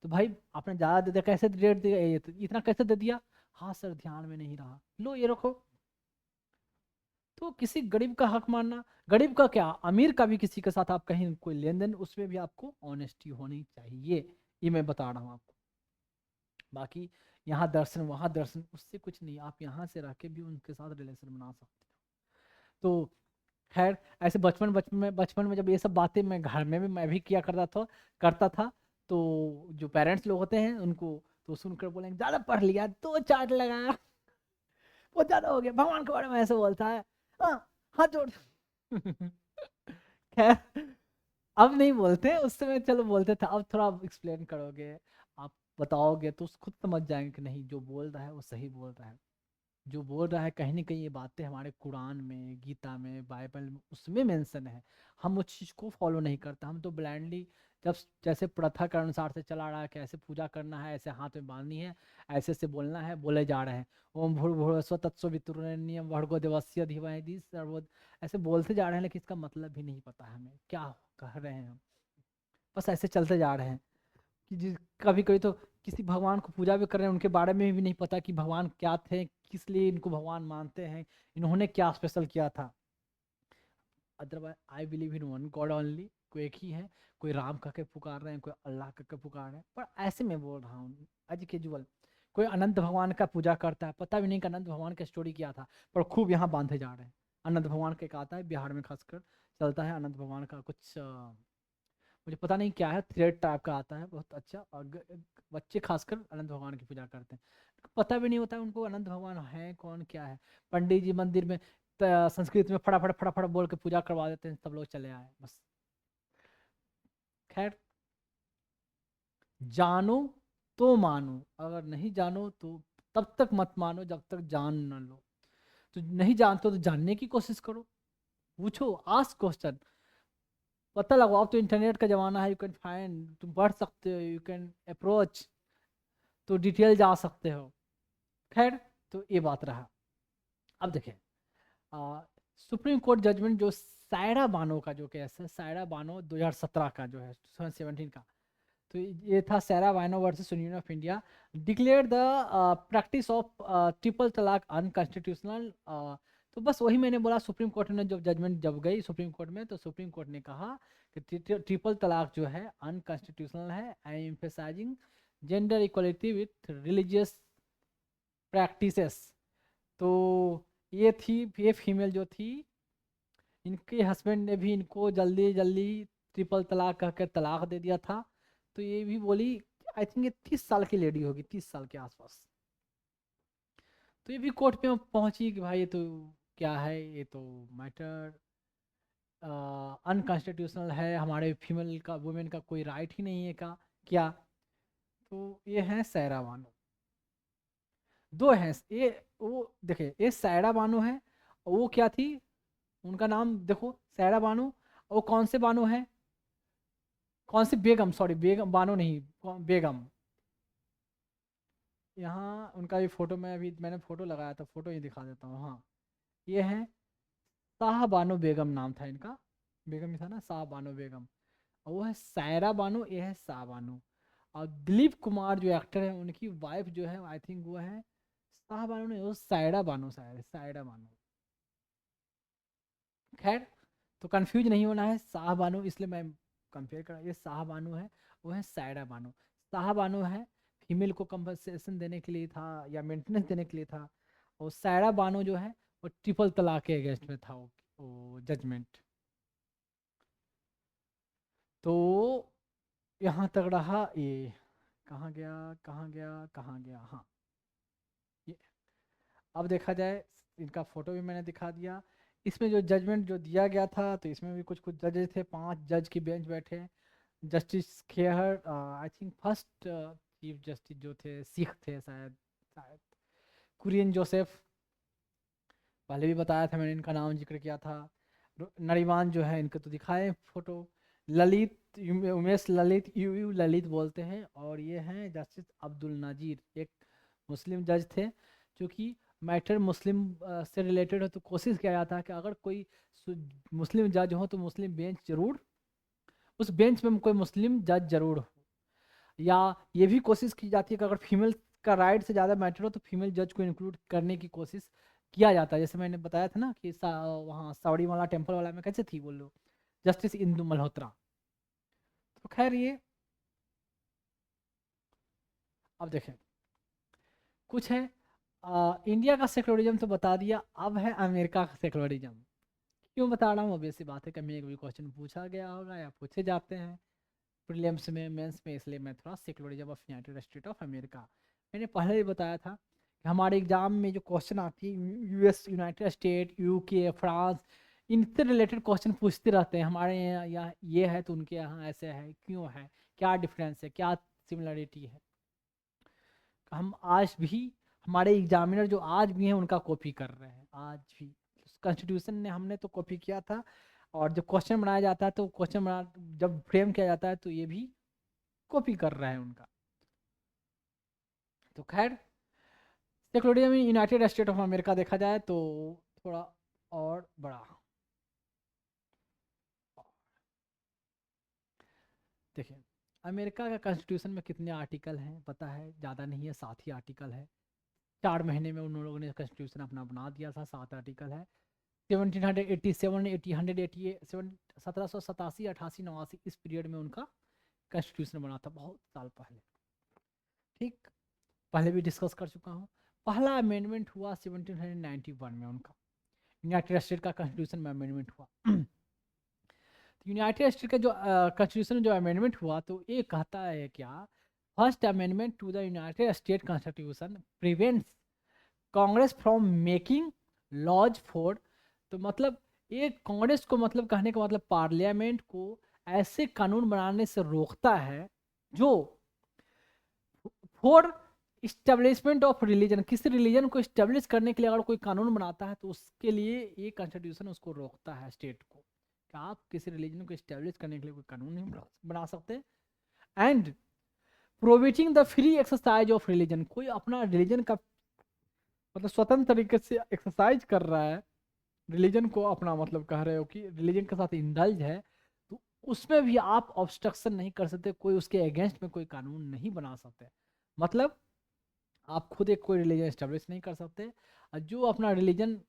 तो भाई आपने ज़्यादा दे दिया, कैसे रेट दिया, ये तो इतना कैसे दे दिया, हाँ सर ध्यान में नहीं रहा, लो ये रखो। तो किसी गरीब का हक मानना, गरीब का क्या, अमीर का भी किसी के साथ आप कहीं कोई लेन देन, उसमें भी आपको ऑनेस्टी होनी चाहिए, ये मैं बता रहा हूँ आपको। बाकी यहाँ दर्शन वहाँ दर्शन, उससे कुछ नहीं, आप यहाँ से रह के भी उनके साथ रिलेशन बना सकते हो। तो खैर, ऐसे बचपन में जब ये सब बातें मैं घर में भी मैं भी किया करता था। तो जो पेरेंट्स लोग होते हैं उनको तो सुनकर बोलेंगे ज्यादा पढ़ लिया तो चार्ट लगाया, वो ज्यादा हो गया, भगवान के बारे में ऐसे बोलता है, हाँ हाथ जोड़। खैर, अब नहीं बोलते, उस समय चलो बोलते थे, अब थोड़ा एक्सप्लेन करोगे, आप बताओगे तो खुद समझ जाएंगे कि नहीं जो बोल रहा है वो सही बोल रहा है। जो बोल रहा है कहीं ना कहीं ये बातें हमारे कुरान में, गीता में, बाइबल में, उसमें मेंशन है। हम उस चीज़ को फॉलो नहीं करते, हम तो ब्लाइंडली जब जैसे प्रथा के अनुसार से चला रहा है कि ऐसे पूजा करना है, ऐसे हाथ में बांधनी है, ऐसे ऐसे बोलना है, बोले जा रहे हैं, ओम भूर्भुवस्सुः तत्सवितुर्वरेण्यं भर्गो देवस्य धीमहि धियो सर्वो, ऐसे बोलते जा रहे हैं, लेकिन इसका मतलब भी नहीं पता है हमें क्या कह रहे हैं हम, बस ऐसे चलते जा रहे हैं। कि जिस कभी कभी तो किसी भगवान को पूजा भी कर रहे हैं, उनके बारे में भी नहीं पता कि भगवान क्या थे, किस लिए इनको भगवान मानते हैं, इन्होंने क्या स्पेशल किया था। Otherwise I believe in one God only, कोई एक ही है। कोई राम कह के पुकार रहे हैं, कोई अल्लाह कह के पुकार रहे हैं, पर ऐसे में बोल रहा हूँ एज कैजुअल। कोई अनंत भगवान का पूजा करता है, पता भी नहीं कि अनंत भगवान का स्टोरी क्या था, पर खूब यहाँ बांधे जा रहे हैं। अनंत भगवान का एक आता है बिहार में खासकर चलता है, अनंत भगवान का कुछ मुझे पता नहीं क्या है, थ्रेड टाइप का आता है बहुत अच्छा, और बच्चे खासकर अनंत भगवान की पूजा करते हैं, पता भी नहीं होता है उनको अनंत भगवान है कौन क्या है। पंडित जी मंदिर में संस्कृत में फटाफट फटाफट बोल के पूजा करवा देते हैं, सब लोग चले आए बस। खैर, जानो तो मानो, अगर नहीं जानो तो तब तक मत मानो जब तक जान न लो। तो नहीं जानते तो जानने की कोशिश करो, पूछो, आस्क क्वेश्चन, पता लगाओ। अब तो इंटरनेट का जमाना है, यू कैन फाइंड, तुम पढ़ सकते हो, यू कैन अप्रोच, तो डिटेल जा सकते हो। खैर, तो ये बात रहा। अब देखिए, सुप्रीम कोर्ट जजमेंट जो सायरा बानो का जो केस है, सायरा बानो 2017 का जो है, 2017 का, तो ये था Saira Bano versus union of India, declare the practice of triple तलाक अनकॉन्स्टिट्यूशनल। तो बस वही मैंने बोला, सुप्रीम कोर्ट ने जब जजमेंट जब गई सुप्रीम कोर्ट में, तो सुप्रीम कोर्ट ने कहा कि ट्रिपल तलाक जो है अनकॉन्स्टिट्यूशनल है, I am emphasizing gender equality with religious practices. तो ये फीमेल जो थी, इनके हस्बैंड ने भी इनको जल्दी जल्दी ट्रिपल तलाक कहकर तलाक दे दिया था। तो ये भी बोली, आई थिंक ये 30 साल की लेडी होगी, 30 साल के आसपास। तो ये भी कोर्ट में पहुंची कि भाई ये तो क्या है, ये तो मैटर अनकॉन्स्टिट्यूशनल है, हमारे फीमेल का, वुमेन का कोई राइट ही नहीं है का क्या। तो ये है सायरा बानो, दो हैं ये। वो देखिए, ये सायरा बानो है, वो क्या थी, उनका नाम देखो, सायरा बानो। वो कौन से बानो है, कौन सी बेगम, सॉरी बेगम बानो नहीं, बेगम। यहाँ उनका भी फोटो, मैं अभी मैंने फोटो लगाया था, फोटो ही दिखा देता हूँ, हाँ ये है शाह बानो बेगम नाम था इनका, बेगम ही था ना, शाह बानो बेगम। और वो है सायरा बानो, ये है शाह बानो। और दिलीप कुमार जो एक्टर है, उनकी वाइफ जो है, आई थिंक वो है शाह बानो नहीं, वो सायरा बानो, शायद सायरा बानो। खैर, तो कंफ्यूज नहीं होना है, शाह बानो इसलिए मैं कंपेयर कर, ये शाह बानो है, वो है सायरा बानो। शाह बानो है, फीमेल को कंपनसेशन देने के लिए था या मेंटेनेंस देने के लिए था, और सायरा बानो जो है वो ट्रिपल तलाक के अगेंस्ट में था वो जजमेंट। तो यहाँ तक रहा ये, कहाँ गया कहाँ गया कहाँ गया, हाँ ये। अब देखा जाए, इनका फोटो भी मैंने दिखा दिया। इसमें जो जजमेंट जो दिया गया था, तो इसमें भी कुछ कुछ जजेस थे, 5 जज की बेंच बैठे, justice Khehar, I think first chief justice जो थे सिख थे शायद, शायद कुरियन जोसेफ, पहले भी बताया था मैंने, इनका नाम जिक्र किया था। नरीमान जो है इनके तो दिखाए फोटो। ललित, उमेश ललित, यू ललित बोलते हैं। और ये हैं जस्टिस अब्दुल नाजीर, एक मुस्लिम जज थे, क्योंकि मैटर मुस्लिम से रिलेटेड हो तो कोशिश किया जाता है कि अगर कोई मुस्लिम जज हो तो मुस्लिम बेंच जरूर, उस बेंच में कोई मुस्लिम जज जरूर हो। या ये भी कोशिश की जाती है कि अगर फीमेल का राइट से ज़्यादा मैटर हो तो फीमेल जज को इंक्लूड करने की कोशिश किया जाता है। जैसे मैंने बताया था ना कि वहाँ सावड़ी वाला टेम्पल वाला में कैसे थी वो लोग, जस्टिस इंदु मल्होत्रा। तो खैर ये अब देखें, कुछ है इंडिया का सेकुलरिज्म तो बता दिया, अब है अमेरिका का सेकुलरिज्म। क्यों बता रहा हूँ, ऑब्वियस सी बात है, कभी कभी क्वेश्चन पूछा गया होगा या पूछे जाते हैं प्रीलिम्स में, मेंस में, इसलिए मैं थोड़ा secularism of United state of America, मैंने पहले ही बताया था कि हमारे एग्जाम में जो क्वेश्चन आती है US, United state, UK, France, इनसे रिलेटेड क्वेश्चन पूछते रहते हैं। हमारे यहाँ ये है तो उनके यहाँ ऐसे है, क्यों है, क्या डिफरेंस है, क्या सिमिलरिटी है। हम आज भी, हमारे एग्जामिनर जो आज भी हैं उनका कॉपी कर रहे हैं आज भी। कॉन्स्टिट्यूशन ने हमने तो कॉपी किया था, और जब क्वेश्चन बनाया जाता है तो क्वेश्चन बना, जब फ्रेम किया जाता है तो ये भी कॉपी कर रहा है उनका। तो खैर सेकुलरिज्म में यूनाइटेड स्टेट ऑफ अमेरिका देखा जाए तो थोड़ा और बड़ा। देखिए अमेरिका का कॉन्स्टिट्यूशन में कितने आर्टिकल हैं पता है, ज़्यादा नहीं है, 7 ही आर्टिकल है। 4 महीने में उन लोगों ने कॉन्स्टिट्यूशन अपना बना दिया था, 7 आर्टिकल है। 1787, 1787, 88, 89 इस पीरियड में उनका कॉन्स्टिट्यूशन बना था, बहुत साल पहले। ठीक, पहले भी डिस्कस कर चुका हूँ। पहला अमेंडमेंट हुआ 1791 में उनका, यूनाइटेड स्टेट का कॉन्स्टिट्यूशन में अमेंडमेंट हुआ। यूनाइटेड स्टेट का जो कॉन्स्टिट्यूशन जो अमेंडमेंट हुआ तो ये कहता है क्या, first amendment to the United State constitution prevents Congress from making laws for, तो मतलब ये कांग्रेस को, मतलब कहने का मतलब पार्लियामेंट को ऐसे कानून बनाने से रोकता है जो फॉर इस्टेब्लिशमेंट ऑफ रिलीजन, किसी रिलीजन को इस्टेब्लिश करने के लिए अगर कोई कानून बनाता है तो उसके लिए ये कॉन्स्टिट्यूशन उसको रोकता है स्टेट को कि आप किसी रिलीजन को इस्टेब्लिश करने के लिए कोई कानून नहीं बना सकते। And providing the free exercise of religion, कोई अपना रिलीजन का मतलब स्वतंत्र तरीके से एक्सरसाइज कर रहा है, रिलीजन को अपना मतलब कह रहे हो कि रिलीजन के साथ इंडल्ज है, तो उसमें भी आप ऑब्स्ट्रक्शन नहीं कर सकते, कोई उसके अगेंस्ट में कोई कानून नहीं बना सकते। मतलब आप खुद एक कोई रिलीजन इस्टेब्लिश नहीं कर सकते, और जो अपना रिलीजन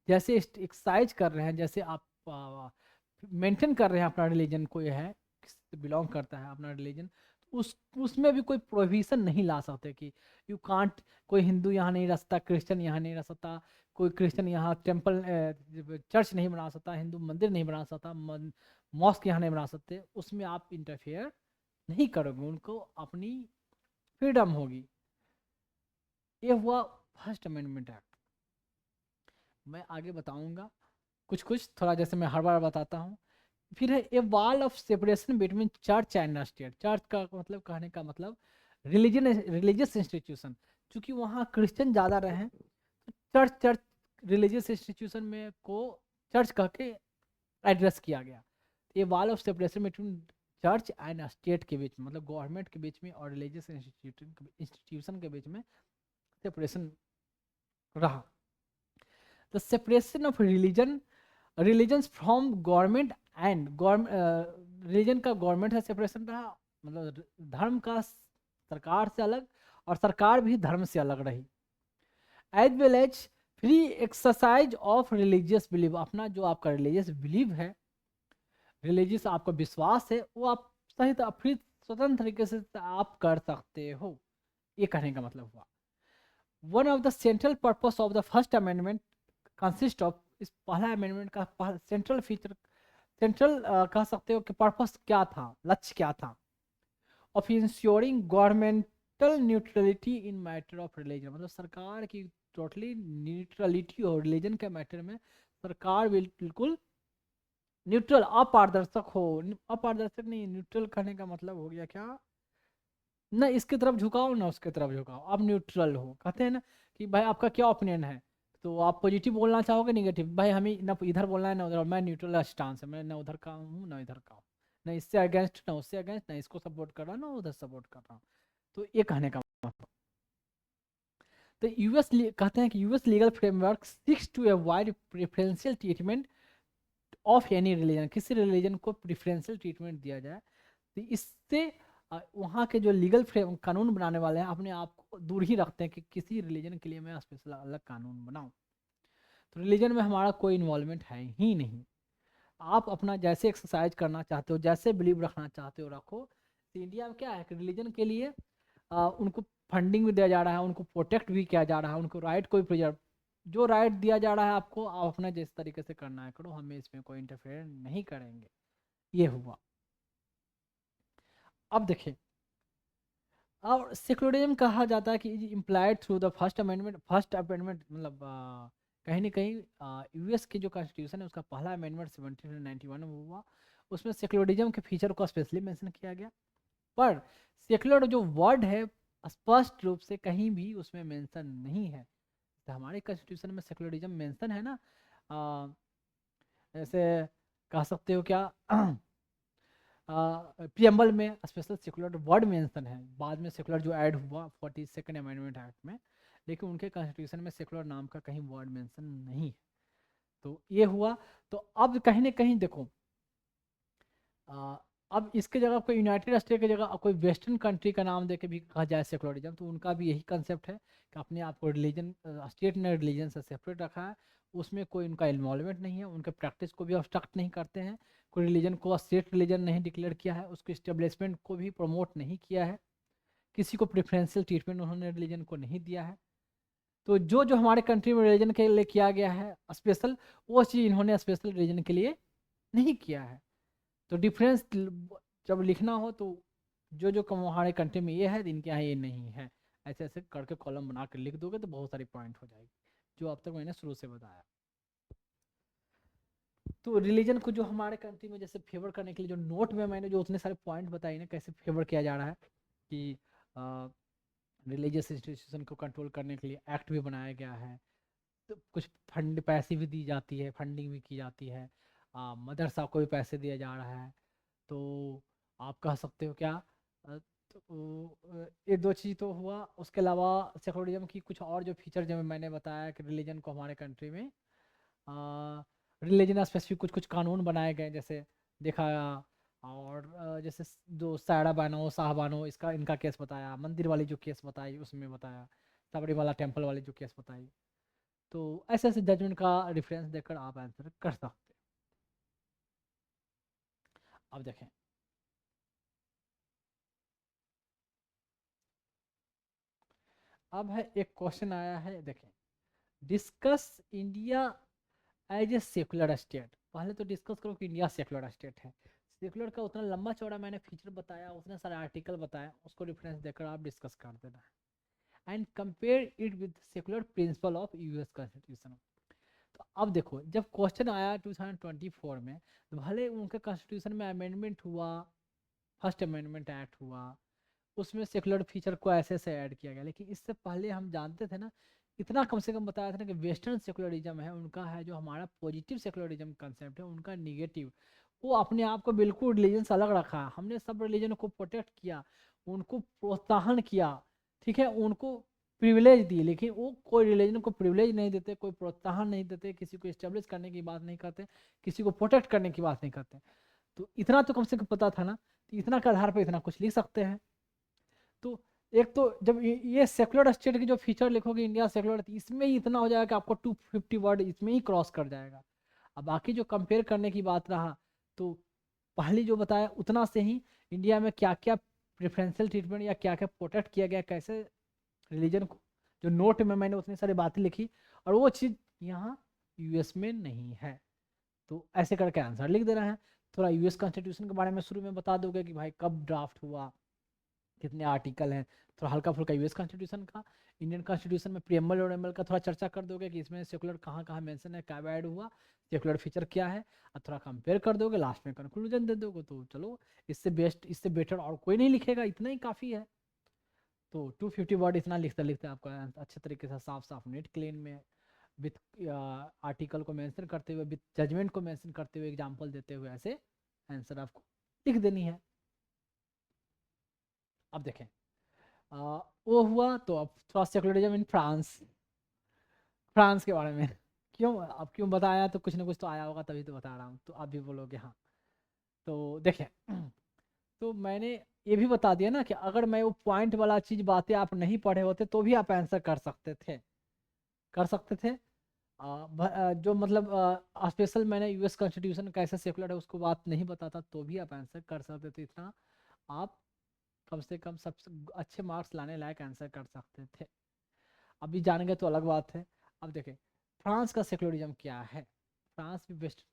जैसे एक्सरसाइज कर रहे हैं, जैसे आप मेंटेन कर रहे हैं अपना रिलीजन, कोई है किससे बिलोंग करता है अपना रिलीजन, उस उसमें भी कोई प्रोविजन नहीं ला सकते कि यू कांट, कोई हिंदू यहाँ नहीं रह सकता, क्रिश्चियन यहाँ नहीं रह सकता, कोई क्रिश्चियन यहाँ टेम्पल चर्च नहीं बना सकता, हिंदू मंदिर नहीं बना सकता, मॉस्क यहाँ नहीं बना सकते, उसमें आप इंटरफेयर नहीं करोगे, उनको अपनी फ्रीडम होगी। ये हुआ फर्स्ट अमेंडमेंट एक्ट। मैं आगे बताऊंगा कुछ कुछ, थोड़ा जैसे मैं हर बार बताता हूँ। फिर है a wall of separation between church and state, church का मतलब कहने का मतलब रिलीजन, रिलीजियस इंस्टीट्यूशन, क्योंकि वहाँ क्रिश्चियन ज़्यादा रहे तो चर्च रिलीजियस इंस्टीट्यूशन में को चर्च कह के एड्रेस किया गया। ये wall of separation between church and state के बीच में, मतलब गवर्नमेंट के बीच में और रिलीजियस इंस्टीट्यूशन के बीच में सेपरेशन रहा। The separation of religions from government and religion का गवर्नमेंट से सेपरेशन रहा, मतलब धर्म का सरकार से अलग और सरकार भी धर्म से अलग रही। As well as free exercise of religious believe, अपना जो आपका रिलीजियस बिलीव है, रिलीजियस आपका विश्वास है, वो आप सही फ्री स्वतंत्र तरीके से आप कर सकते हो, ये कहने का मतलब हुआ। One of the central purpose of the first amendment consist of, इस पहला अमेंडमेंट का सेंट्रल फीचर, सेंट्रल कह सकते हो कि पर्पस क्या था, लक्ष्य क्या था, of ensuring governmental neutrality in matter of religion, मतलब सरकार की टोटली न्यूट्रलिटी और रिलीजन के मैटर में सरकार बिल्कुल न्यूट्रल, अपारदर्शक हो, अपारदर्शक नहीं, न्यूट्रल कहने का मतलब हो गया क्या, ना इसकी तरफ झुकाओ ना उसकी तरफ झुकाओ, आप न्यूट्रल हो। कहते हैं ना कि भाई आपका क्या ओपिनियन है, तो आप पॉजिटिव बोलना चाहोगे निगेटिव, भाई हमें ना इधर बोलना है ना उधर, मैं न्यूट्रल स्टांस है, मैं ना उधर का हूँ ना इधर का हूँ, ना इससे अगेंस्ट ना उससे अगेंस्ट, ना इसको सपोर्ट कर रहा हूँ ना उधर सपोर्ट कर रहा हूँ। तो ये कहने का मतलब। तो यूएस कहते हैं कि US legal framework seeks to avoid preferential treatment of any religion, किसी रिलीजन को प्रेफरेंशियल ट्रीटमेंट दिया जाए, तो इससे वहाँ के जो लीगल फ्रेम कानून बनाने वाले हैं अपने आप को दूर ही रखते हैं कि किसी रिलीजन के लिए मैं स्पेशल अलग कानून बनाऊं। तो रिलीजन में हमारा कोई इन्वॉल्वमेंट है ही नहीं, आप अपना जैसे एक्सरसाइज करना चाहते हो, जैसे बिलीव रखना चाहते हो रखो। तो इंडिया में क्या है कि रिलीजन के लिए उनको फंडिंग भी दिया जा रहा है, उनको प्रोटेक्ट भी किया जा रहा है, उनको राइट कोई प्रिजर्व, जो राइट दिया जा रहा है आपको, आप अपना जिस तरीके से करना है करो, हमें इसमें कोई इंटरफेयर नहीं करेंगे। ये हुआ। अब देखिए, और सेक्युलरिज्म कहा जाता है कि implied through the first amendment, first amendment मतलब कहीं ना कहीं यूएस की जो कॉन्स्टिट्यूशन है उसका पहला अमेंडमेंट 1791 में हुआ, उसमें सेक्युलरिज्म के फीचर को स्पेशली मेंशन किया गया। पर सेक्युलर जो वर्ड है स्पष्ट रूप से कहीं भी उसमें मेंशन नहीं है। तो हमारे कॉन्स्टिट्यूशन में सेक्युलरिज्म मेंशन है ना, ऐसे कह सकते हो क्या प्रियम्बल में स्पेशल सेकुलर वर्ड मेंशन है, बाद में सेकुलर जो ऐड हुआ 42nd अमेंडमेंट एक्ट में, लेकिन उनके कॉन्स्टिट्यूशन में सेकुलर नाम का कहीं वर्ड मेंशन नहीं है। तो ये हुआ। तो अब कहीं ना कहीं देखो, आ, अब इसके जगह कोई यूनाइटेड स्टेट की जगह कोई वेस्टर्न कंट्री का नाम देके भी कहा जाए सेकुलरिज्म, तो उनका भी यही कंसेप्ट है कि अपने आप को रिलीजन, स्टेट ने रिलीजन से सेपरेट रखा है, उसमें कोई उनका इन्वॉल्वमेंट नहीं है, उनके प्रैक्टिस को भी ऑब्स्ट्रक्ट नहीं करते हैं, कोई रिलीजन को स्टेट रिलीजन नहीं डिक्लेयर किया है, उसके इस्टेब्लिशमेंट को भी प्रमोट नहीं किया है, किसी को प्रेफरेंशियल ट्रीटमेंट उन्होंने रिलीजन को नहीं दिया है। तो जो जो हमारे कंट्री में रिलीजन के लिए किया गया है स्पेशल, वो चीज़ इन्होंने स्पेशल रिलीजन के लिए नहीं किया है। तो डिफरेंस जब लिखना हो तो जो जो हमारे कंट्री में ये है, इनके यहाँ ये नहीं है, ऐसे ऐसे करके कॉलम बना कर लिख दोगे तो बहुत सारी पॉइंट हो जाएगी, जो अब तक मैंने शुरू से बताया। तो रिलीजन को जो हमारे कंट्री में जैसे फेवर करने के लिए जो नोट में मैंने जो उतने सारे पॉइंट बताए ना, कैसे फेवर किया जा रहा है कि रिलीजियस इंस्टीट्यूशन को कंट्रोल करने के लिए एक्ट भी बनाया गया है, तो कुछ फंड पैसे भी दी जाती है, फंडिंग भी की जाती है, मदरसा को भी पैसे दिया जा रहा है। तो आप कह सकते हो क्या, ये दो चीज़ तो हुआ। उसके अलावा सेकुलरिज्म की कुछ और जो फीचर जो मैंने बताया कि रिलीजन को हमारे कंट्री में रिलीजन स्पेसिफिक कुछ कुछ कानून बनाए गए, जैसे देखा, और जैसे जो सायरा बानो शाह बानो, इसका इनका केस बताया, मंदिर वाली जो केस बताई उसमें बताया, सबरी वाला टेम्पल वाली जो केस बताई। तो ऐसे ऐसे जजमेंट का रेफरेंस देकर आप आंसर कर सकते हैं। अब देखें, अब है एक क्वेश्चन आया है, देखें, discuss India as a secular state. पहले तो डिस्कस करो कि इंडिया सेकुलर स्टेट है। सेकुलर का उतना लंबा चौड़ा मैंने फीचर बताया, उतने सारे आर्टिकल बताया, उसको रेफरेंस देकर आप डिस्कस कर देना है, and compare it with secular principle of US constitution. तो अब देखो, जब क्वेश्चन आया 2024 में, तो भले उनके कॉन्स्टिट्यूशन में अमेंडमेंट हुआ, फर्स्ट अमेंडमेंट एक्ट हुआ, उसमें सेकुलर फीचर को ऐसे ऐसे ऐड किया गया, लेकिन इससे पहले हम जानते थे ना, इतना कम से कम बताया था ना कि वेस्टर्न सेकुलरिज्म है उनका, है जो हमारा पॉजिटिव सेकुलरिज्म कंसेप्ट है उनका निगेटिव, वो अपने आप को बिल्कुल रिलीजन से अलग रखा। हमने सब रिलीजन को प्रोटेक्ट किया, उनको प्रोत्साहन किया, ठीक है, उनको प्रिविलेज दी, लेकिन वो कोई रिलीजन को प्रिविलेज नहीं देते, कोई प्रोत्साहन नहीं देते, किसी को इस्टेब्लिश करने की बात नहीं करते, किसी को प्रोटेक्ट करने की बात नहीं करते। तो इतना तो कम से कम पता था ना, तो इतना के आधार पर इतना कुछ लिख सकते हैं। तो एक तो जब ये सेकुलर स्टेट की जो फीचर लिखोगे इंडिया सेकुलर, इसमें ही इतना हो जाएगा कि आपको 250 वर्ड इसमें ही क्रॉस कर जाएगा। अब बाकी जो कंपेयर करने की बात रहा, तो पहले जो बताया उतना से ही इंडिया में क्या क्या प्रेफरेंशियल ट्रीटमेंट या क्या क्या प्रोटेक्ट किया गया, कैसे रिलीजन को, जो नोट में मैंने उतनी सारी बातें लिखी, और वो चीज़ यहाँ यूएस में नहीं है। तो ऐसे करके आंसर लिख देना है। थोड़ा यूएस कॉन्स्टिट्यूशन के बारे में शुरू में बता दोगे कि भाई कब ड्राफ्ट हुआ, कितने आर्टिकल हैं, थोड़ा हल्का फुल्का यूएस कॉन्स्टिट्यूशन का, इंडियन कॉन्स्टिट्यूशन में प्रियम्बल और एम्बल का थोड़ा चर्चा कर दोगे कि इसमें सेकुलर कहाँ कहाँ मेंशन है, कब ऐड हुआ, सेकुलर फीचर क्या है, और थोड़ा कंपेयर कर दोगे, लास्ट में कंक्लूजन दे दोगे, तो चलो इससे बेस्ट, इससे बेटर और कोई नहीं लिखेगा, इतना ही काफ़ी है। तो 250 वर्ड इतना लिखते लिखते आपका अच्छे तरीके से साफ साफ नेट क्लीन में विथ आर्टिकल को मेंशन करते हुए, विथ जजमेंट को मेंशन करते हुए, एग्जांपल देते हुए ऐसे आंसर आपको लिख देनी है। अब देखें वो हुआ, तो अब थोड़ा सेकुलरिज्म इन फ्रांस, फ्रांस के बारे में क्यों, अब क्यों बताया, तो कुछ ना कुछ तो आया होगा तभी तो बता रहा हूँ, तो आप भी बोलोगे हाँ। तो देखें तो मैंने ये भी बता दिया ना कि अगर मैं वो पॉइंट वाला चीज बातें आप नहीं पढ़े होते तो भी आप आंसर कर सकते थे, कर सकते थे। जो मतलब स्पेशल मैंने यूएस कॉन्स्टिट्यूशन कैसे सेकुलर है उसको बात नहीं बताता तो भी आप आंसर कर सकते थे, इतना आप कम से कम सबसे अच्छे मार्क्स लाने लायक आंसर कर सकते थे। अभी जानेंगे तो अलग बात है। अब देखें फ्रांस का सेकुलरिज्म क्या है, फ्रांस भी बेस्ट,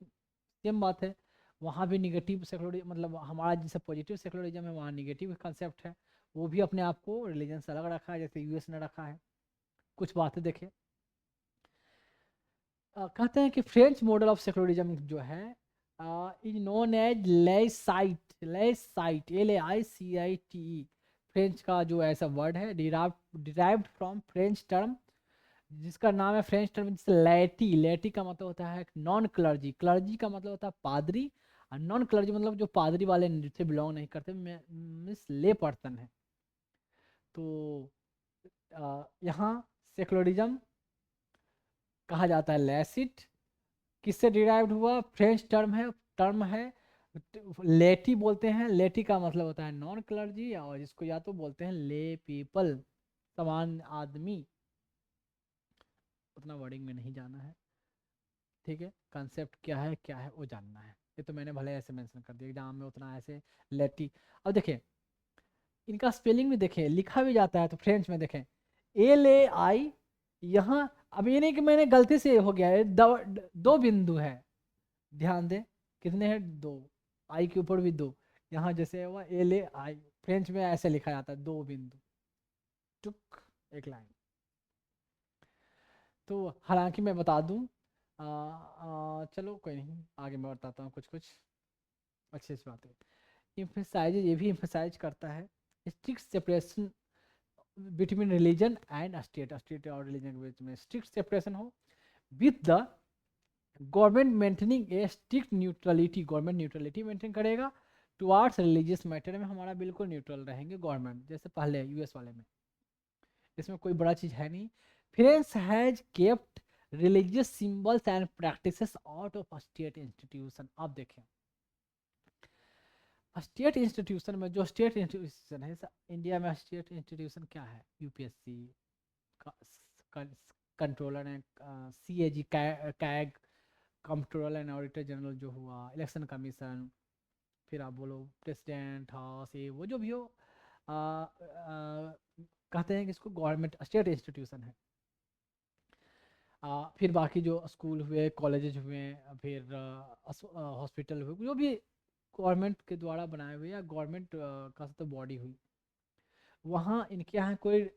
सेम बात है, वहाँ भी निगेटिव सेकुलरिज्म, मतलब हमारा जैसे पॉजिटिव सेकुलरिज्म है वहाँ निगेटिव कंसेप्ट है, वो भी अपने आप को रिलीजन से अलग रखा है जैसे यूएस ने रखा है। कुछ बातें देखें, कहते हैं कि फ्रेंच मॉडल ऑफ सेकुलरिज्म जो है is known as laicite, laicite LAICITE, French का जो ऐसा वर्ड है, डिराइव्ड फ्रॉम फ्रेंच टर्म जिसका नाम है फ्रेंच टर्म जिससे लैटी, लैटी का मतलब होता है नॉन क्लर्जी, क्लर्जी का मतलब होता है पादरी, और नॉन क्लर्जी मतलब जो पादरी वाले से बिलोंग नहीं करते, मीन्स ले पर्सन है। तो यहाँ सेकुलरिज्म कहा जाता है लैसिट, किससे डिराइव्ड हुआ, फ्रेंच टर्म है लेटी बोलते हैं, लेटी का मतलब होता है नॉन क्लर्जी, और जिसको या तो बोलते हैं ले पीपल, सामान्य आदमी, उतना वर्डिंग में नहीं जाना है, ठीक है, कंसेप्ट क्या है वो जानना है, ये तो मैंने भले ऐसे मेंशन कर दिया एग्जाम में, उतना ऐसे लेटी। अब देखें इनका स्पेलिंग भी देखें, लिखा भी जाता है तो फ्रेंच में देखें LAI, यहाँ अब ये नहीं कि मैंने गलती से हो गया है, दो बिंदु है, ध्यान दें कितने हैं, दो, आई के ऊपर भी दो, यहाँ जैसे हुआ LAI, फ्रेंच में ऐसे लिखा जाता है दो बिंदु, टुक एक लाइन। तो हालांकि मैं बता दूं चलो कोई नहीं, आगे मैं बताता हूँ कुछ कुछ अच्छी अच्छी बातें। इम्फेसाइज ये भी इम्फेसाइज करता है strict separation between religion and state, state और रिलीजन के बीच में स्ट्रिक्ट सेपरेशन हो, with the government maintaining A strict neutrality, government neutrality maintain करेगा टुवार्ड्स रिलीजियस मैटर में, हमारा बिल्कुल न्यूट्रल रहेंगे गवर्नमेंट, जैसे पहले यूएस वाले में, इसमें कोई बड़ा चीज है नहीं। France has kept religious symbols and practices out of state institution. अब देखें स्टेट इंस्टीट्यूशन में, जो स्टेट इंस्टीट्यूशन है इंडिया में, स्टेट इंस्टीट्यूशन क्या है, UPSC, controller and CAG, CAG, controller and auditor general जो हुआ, इलेक्शन कमीशन, फिर आप बोलो प्रेसिडेंट हाउस, ये वो जो भी हो, कहते हैं कि इसको गवर्नमेंट स्टेट इंस्टीट्यूशन है। फिर बाकी जो स्कूल हुए, कॉलेजेस हुए, फिर हॉस्पिटल हुए, जो भी गवर्नमेंट के द्वारा बनाए हुए या गवर्नमेंट का तो बॉडी हुई, वहाँ इनके यहाँ कोई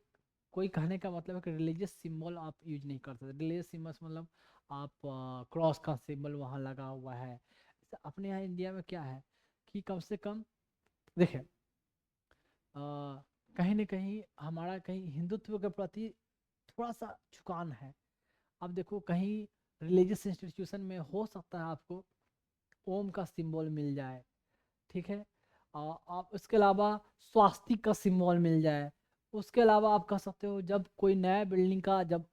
कोई कहने का मतलब है कि रिलीजियस सिंबल आप यूज नहीं कर सकते, रिलीजियस सिंबल्स मतलब आप क्रॉस का सिंबल वहाँ लगा हुआ है। अपने यहाँ इंडिया में क्या है कि कम से कम देखें कहीं ना कहीं हमारा कहीं हिंदुत्व के प्रति थोड़ा सा झुकान है। अब देखो कहीं रिलीजियस इंस्टीट्यूशन में हो सकता है आपको ओम का सिंबल मिल जाए, ठीक है, आप उसके अलावा स्वास्तिक का सिंबल मिल जाए, उसके अलावा आप कह सकते हो जब कोई नया बिल्डिंग का जब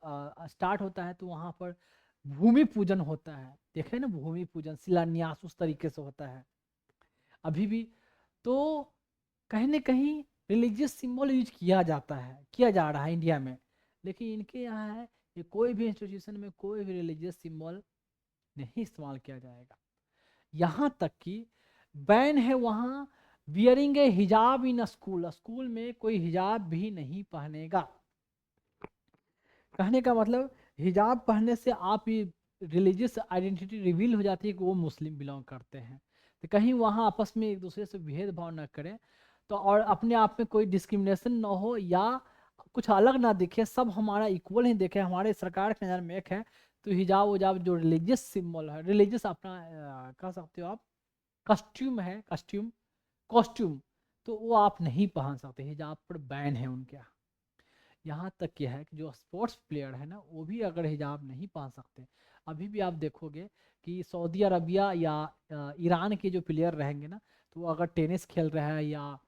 स्टार्ट होता है तो वहाँ पर भूमि पूजन होता है, देखे ना, भूमि पूजन शिलान्यास उस तरीके से होता है अभी भी। तो कहीं ना कहीं रिलीजियस सिंबल यूज किया जाता है, किया जा रहा है इंडिया में, लेकिन इनके यहाँ है कि कोई भी इंस्टीट्यूशन में कोई भी रिलीजियस सिंबल नहीं इस्तेमाल किया जाएगा, यहाँ तक कि बैन है वहाँ वियरिंग ए हिजाब इन स्कूल, स्कूल में कोई हिजाब भी नहीं पहनेगा। कहने का मतलब हिजाब पहनने से आप ये रिलीजियस आइडेंटिटी रिवील हो जाती है कि वो मुस्लिम बिलोंग करते हैं, तो कहीं वहाँ आपस में एक दूसरे से भेदभाव न करें, तो और अपने आप में कोई डिस्क्रिमिनेशन ना हो, या कुछ अलग ना दिखे, सब हमारा इक्वल ही देखे, हमारे सरकार की नज़र में एक है। तो हिजाब उजाब जो रिलीजियस सिंबल है, रिलीजियस अपना कह सकते हो आप, कस्ट्यूम है, कस्ट्यूम कॉस्ट्यूम, तो वो आप नहीं पहन सकते, हिजाब पर बैन है उनके यहाँ। यहाँ तक यह है कि जो स्पोर्ट्स प्लेयर है ना, वो भी अगर हिजाब नहीं पहन सकते। अभी भी आप देखोगे कि सऊदी अरबिया या ईरान के जो प्लेयर रहेंगे ना, तो वो अगर टेनिस खेल रहे हैं या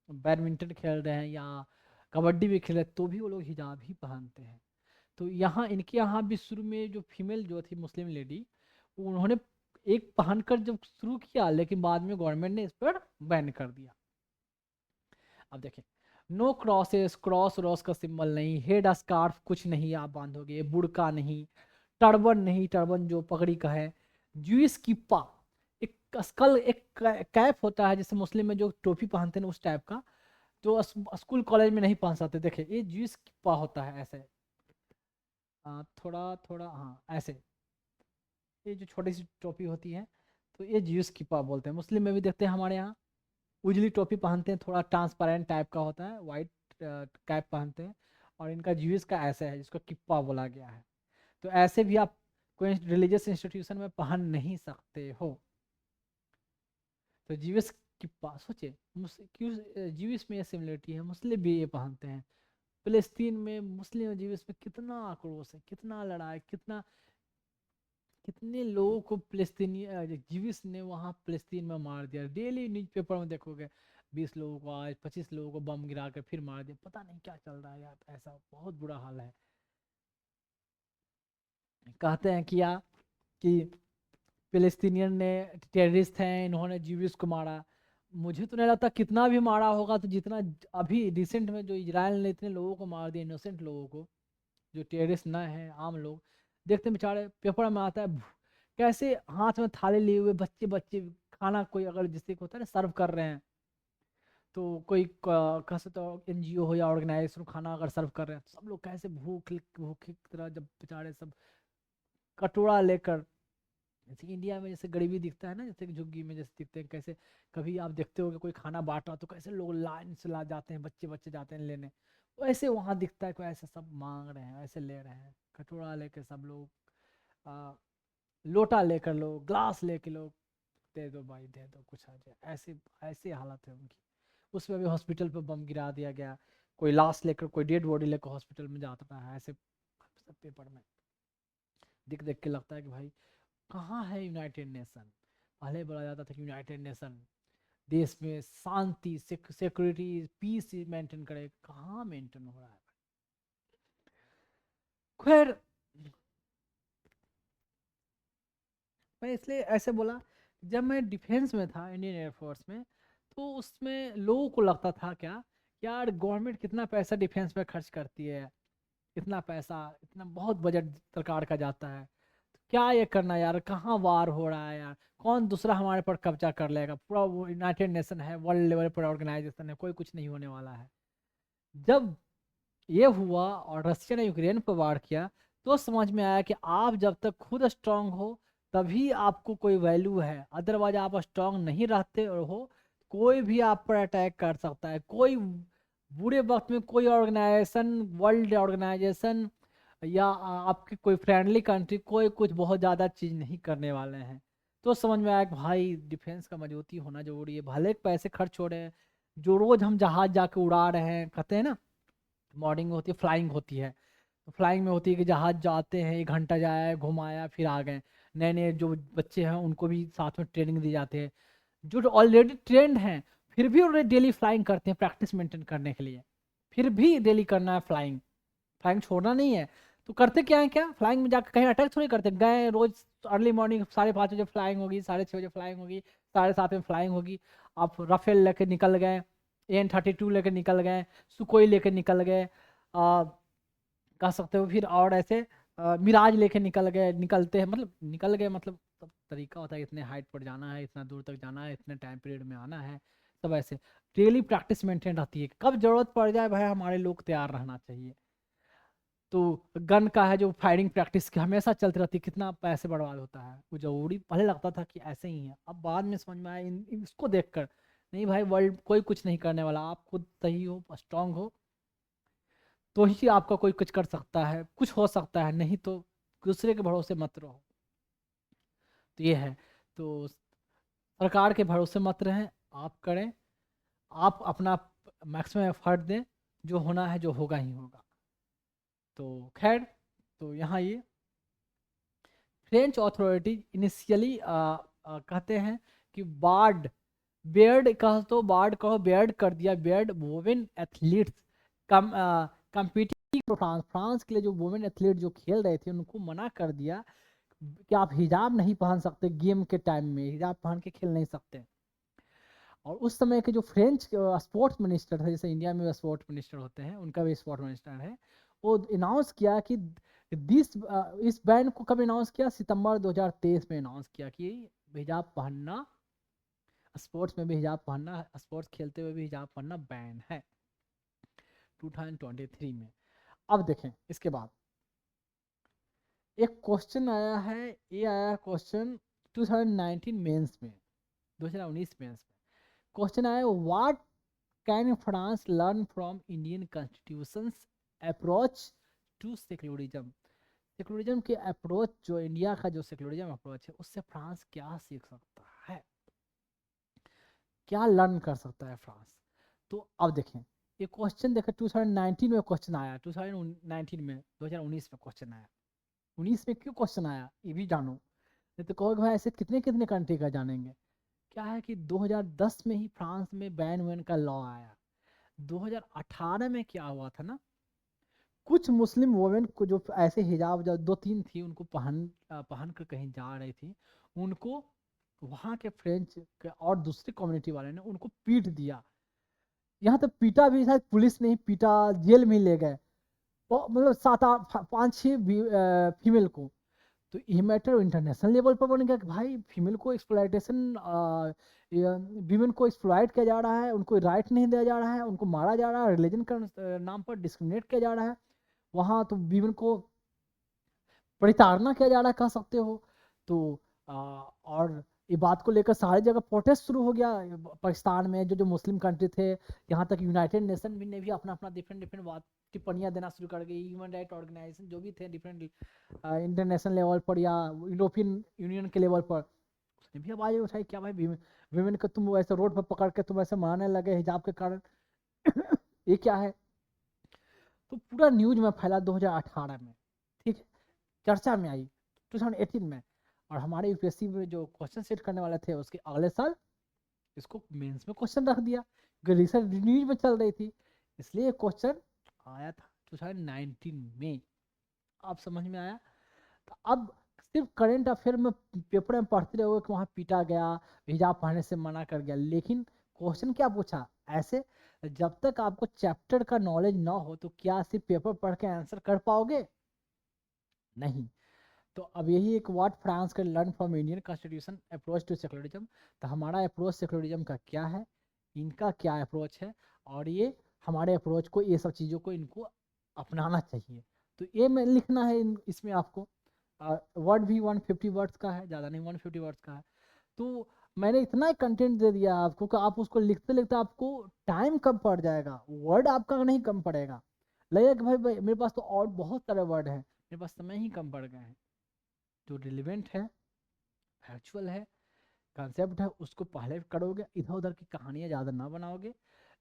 बैडमिंटन खेल रहे हैं या कबड्डी भी खेल रहे हैं, तो भी वो लोग हिजाब ही पहनते हैं। तो यहाँ इनके यहाँ भी शुरू में जो फीमेल जो थी मुस्लिम लेडी, उन्होंने एक पहनकर जब शुरू किया, लेकिन बाद में गवर्नमेंट ने इस पर बैन कर दिया। अब देखें, नो क्रॉसेस, क्रॉस रॉस का सिंबल नहीं, हेड स्कार्फ कुछ नहीं आप बांधोगे, बुड़का नहीं, टर्बन नहीं, टर्बन जो पगड़ी का है, ज्यूइस किप्पा, एक स्कल, एक कैप होता है जैसे मुस्लिम में जो टोपी पहनते हैं उस टाइप का, जो स्कूल कॉलेज में नहीं पहन सकते। देखिए ये ज्यूइस किप्पा होता है ऐसे, थोड़ा थोड़ा हाँ ऐसे, ये जो छोटी सी टोपी होती है, तो ये ज्यूइस किप्पा बोलते हैं। मुस्लिम में भी देखते हैं हमारे यहाँ उजली टोपी पहनते हैं, थोड़ा ट्रांसपेरेंट टाइप का होता है, वाइट कैप पहनते हैं, और इनका ज्यूइस का ऐसे है जिसको किप्पा बोला गया है। तो ऐसे भी आप कोई रिलीजियस इंस्टीट्यूशन में पहन नहीं सकते हो। तो ज्यूइस किप्पा सोचिए, क्यों ज्यूइस में ये सिमिलरिटी है, मुस्लिम भी ये पहनते हैं। फिलिस्तीन में मुस्लिम और ज्यूइस में कितना आक्रोश है, कितना लड़ाई, कितना कितने लोगों को फिलिस्तीनी ज्यूइस ने वहाँ फिलिस्तीन में मार दिया। डेली न्यूज़पेपर में देखोगे 20 लोगों को, आज 25 लोगों को बम गिरा कर फिर मार दिया, पता नहीं क्या चल रहा है यार, ऐसा बहुत बुरा हाल है। कहते हैं कि फिलिस्तीनियन ने टेररिस्ट हैं, इन्होंने ज्यूइस को मारा। मुझे तो नहीं लगता कितना भी मारा होगा, तो जितना अभी रिसेंट में जो इजराइल ने इतने लोगों को मार दिया, इनोसेंट लोगों को, जो टेररिस्ट ना है, आम लोग देखते हैं बेचारे, पेपर में आता है कैसे हाथ में थाली लिए हुए बच्चे बच्चे खाना, कोई अगर जिससे को होता है ना सर्व कर रहे हैं, तो कोई कह सकते हो एनजीओ हो या ऑर्गेनाइजेशन खाना अगर सर्व कर रहे हैं, तो सब लोग कैसे भूखे की तरह, जब बेचारे सब कटोरा लेकर, जैसे इंडिया में जैसे गरीबी दिखता है ना, जैसे कि झुग्गी में जैसे दिखते हैं, कैसे कभी आप देखते हो कि कोई खाना बांट रहा तो कैसे लोग लाइन से ला जाते हैं, बच्चे बच्चे जाते हैं लेने, वैसे वहाँ दिखता है कोई ऐसे सब मांग रहे हैं, ऐसे ले रहे हैं, कटोरा लेकर सब लोग, लोटा लेकर लो, ग्लास लेकर लो, दे दो भाई दे दो कुछ आ जाए, ऐसे ऐसी हालत है उनकी। उसमें भी हॉस्पिटल पे बम गिरा दिया गया, कोई लाश लेकर, कोई डेड बॉडी लेकर हॉस्पिटल में जाता है, ऐसे सब पेपर में देख देख के लगता है कि भाई कहाँ है यूनाइटेड नेशन। पहले बोला जाता था कि यूनाइटेड नेशन देश में शांति, सिक्योरिटी, पीस मेंटेन करे, कहाँ मेंटेन हो रहा है। खैर, मैं इसलिए ऐसे बोला, जब मैं डिफेंस में था, इंडियन एयरफोर्स में, तो उसमें लोगों को लगता था क्या, यार गवर्नमेंट कितना पैसा डिफेंस में खर्च करती है, इतना पैसा, इतना बहुत बजट सरकार का जाता है, तो क्या ये करना यार, कहाँ वार हो रहा है यार, कौन दूसरा हमारे पर कब्जा कर लेगा, पूरा यूनाइटेड नेशन है, वर्ल्ड लेवल पर ऑर्गेनाइजेशन है, कोई कुछ नहीं होने वाला है। जब ये हुआ और रशिया ने यूक्रेन पर वार किया, तो समझ में आया कि आप जब तक खुद स्ट्रांग हो तभी आपको कोई वैल्यू है, अदरवाइज आप स्ट्रांग नहीं रहते और हो, कोई भी आप पर अटैक कर सकता है, कोई बुरे वक्त में कोई ऑर्गेनाइजेशन, वर्ल्ड ऑर्गेनाइजेशन या आपकी कोई फ्रेंडली कंट्री, कोई कुछ बहुत ज़्यादा चीज़ नहीं करने वाले हैं। तो समझ में आया कि भाई डिफेंस का मजबूती होना जरूरी है, भले पैसे खर्च हो रहे हैं, जो रोज़ हम जहाज जाके उड़ा रहे हैं, कहते हैं ना मॉर्निंग में होती है, फ्लाइंग होती है, तो फ्लाइंग में होती है कि जहाज जाते हैं, 1 घंटा जाया घुमाया फिर आ गए, नए नए जो बच्चे हैं उनको भी साथ में ट्रेनिंग दी जाती है, जो ऑलरेडी ट्रेंड हैं फिर भी उन्हें डेली फ्लाइंग करते हैं प्रैक्टिस मेंटेन करने के लिए, फिर भी डेली करना है फ्लाइंग, फ्लाइंग छोड़ना नहीं है। तो करते क्या है, क्या फ्लाइंग में जाकर कहीं अटैक थोड़ी करते, गए रोज अर्ली मॉर्निंग 5:30 बजे फ्लाइंग होगी, 6:30 बजे फ्लाइंग होगी, 7:30 में फ्लाइंग होगी, आप राफेल लेके निकल गए, AN-32 लेके निकल गए, सुकोई लेके निकल गए, कह सकते हो फिर, और ऐसे मिराज लेके निकल गए, निकलते हैं मतलब निकल गए, मतलब सब तरीका होता है, इतने हाइट पर जाना है, इतना दूर तक जाना है, इतने टाइम पीरियड में आना है, सब ऐसे डेली प्रैक्टिस मेंटेन रहती है, कब जरूरत पड़ जाए भाई हमारे लोग तैयार रहना चाहिए। तो गन का है जो फायरिंग प्रैक्टिस की हमेशा चलती रहती है, कितना पैसे बर्बाद होता है, वो जरूरी पहले लगता था कि ऐसे ही है, अब बाद में समझ में आया इसको देखकर, नहीं भाई वर्ल्ड कोई कुछ नहीं करने वाला, आप खुद सही हो, स्ट्रांग हो, तो ही आपका कोई कुछ कर सकता है, कुछ हो सकता है, नहीं तो दूसरे के भरोसे मत रहो। तो ये है, तो सरकार के भरोसे मत रहें, आप करें, आप अपना मैक्सिमम एफर्ट दें, जो होना है जो होगा ही होगा। तो खैर, तो यहाँ ये फ्रेंच अथॉरिटी इनिशियली कहते हैं कि बेयर्ड कहो तो बार्ड कहो, बेयर्ड कर दिया, Baird women athletes competing France के लिए जो वुमेन एथलीट जो खेल रहे थे उनको मना कर दिया कि आप हिजाब नहीं पहन सकते, गेम के टाइम में हिजाब पहन के खेल नहीं सकते। और उस समय के जो फ्रेंच स्पोर्ट्स मिनिस्टर थे, जैसे इंडिया में स्पोर्ट्स मिनिस्टर होते हैं, उनका भी स्पोर्ट्स मिनिस्टर है, वो अनाउंस किया कि इस बैन को कब अनाउंस किया, सितंबर 2023 में अनाउंस किया कि हिजाब पहनना, स्पोर्ट्स में भी हिजाब पहनना, स्पोर्ट्स खेलते हुए भी हिजाब पहनना बैन है 2023 में। अब देखें इसके बाद एक क्वेश्चन आया है, ये आया क्वेश्चन 2019 मेंस में, 2019 मेंस में क्वेश्चन आया, what can France learn from Indian constitution's approach to secularism. Secularism के अप्रोच, जो इंडिया का जो सेक्युलरिज्म अप्रोच है, उससे फ्रांस क्या सीख सकता है, क्या लर्न कर सकता है फ्रांस। तो अब देखें ये क्वेश्चन, देखें 2019 में क्वेश्चन आया, 2019 में, 2019 में क्वेश्चन आया, 19 में क्यों क्वेश्चन आया ये भी जानो, नहीं तो कहोगे भाई ऐसे कितने कितने कंट्री का जानेंगे। क्या है कि 2010 में ही फ्रांस में बैन वैन का लॉ आया। 2018 में क्या हुआ था ना, कुछ मुस्लिम वुमेन को जो ऐसे हिजाब, जो 2-3 थी, उनको पहन कर कहीं जा रही थी, उनको वहाँ के फ्रेंच के और दूसरी कम्युनिटी वाले ने उनको पीट दिया। यहाँ तक पीटा भी, शायद पुलिस ने ही पीटा, जेल में ले गए, मतलब 7-8-5-6 फीमेल को। तो ये मैटर इंटरनेशनल लेवल पर बन गया कि भाई फीमेल को एक्सप्लॉयटेशन, वीमेन को एक्सप्लॉयट किया जा रहा है, उनको राइट नहीं दिया जा रहा है, उनको मारा जा रहा है, रिलीजन का नाम पर डिस्क्रिमिनेट किया जा रहा है वहाँ, तो वीमेन को परिताड़ना किया जा रहा है कह सकते हो। तो और ये बात को लेकर सारी जगह प्रोटेस्ट शुरू हो गया पाकिस्तान में, जो जो मुस्लिम कंट्री थे, यहाँ तक यूनाइटेड नेशन भी ने भी अपना अपना डिफरेंट डिफरेंट बात टिप्पणियाँ देना शुरू कर गई। ह्यूमन राइट ऑर्गेनाइजेशन जो भी थे डिफरेंट इंटरनेशनल लेवल पर या यूरोपियन यूनियन के लेवल पर, उसने भी आवाज़ उठाई, क्या भाई विमेन को तुम ऐसे रोड पर पकड़ के तुम ऐसे मारने लगे हिजाब के कारण ये क्या है। तो पूरा न्यूज में फैला 2018 में, ठीक है, चर्चा में आई 2018 में, और हमारे यूपीएससी में जो क्वेश्चन सेट करने वाले थे उसके अगले साल इसको मेंस में क्वेश्चन रख दिया, रिसर्च न्यूज में चल रही थी, इसलिए क्वेश्चन आया था 2019 में। आप समझ में आया। तो अब सिर्फ करंट अफेयर में पेपर में पढ़ते रहोगे कि वहाँ पीटा गया, हिजाब पहनने से मना कर गया, लेकिन क्वेश्चन क्या पूछा ऐसे, जब तक आपको चैप्टर का नॉलेज ना हो तो क्या सिर्फ पेपर पढ़ के आंसर कर पाओगे, नहीं। तो अब यही एक वर्ड फ्रांस का learn from Indian constitution approach to secularism. तो हमारा अप्रोच सेक्युलरिज्म का क्या है, इनका क्या अप्रोच है, और ये हमारे अप्रोच को, ये सब चीज़ों को इनको अपनाना चाहिए। तो ये मैं लिखना है इसमें आपको, वर्ड भी 150 वर्ड्स का है, ज़्यादा नहीं 150 वर्ड्स का है। तो मैंने इतना कंटेंट दे दिया आपको कि आप उसको लिखते लिखते आपको टाइम कम पड़ जाएगा, वर्ड आपका नहीं कम पड़ेगा, लगेगा कि भाई मेरे पास तो और बहुत सारे वर्ड हैं, मेरे पास समय ही कम पड़ गए हैं। जो रिलेवेंट है, फैक्चुअल है, कंसेप्ट है, उसको पहले करोगे, इधर उधर की कहानियाँ ज़्यादा ना बनाओगे,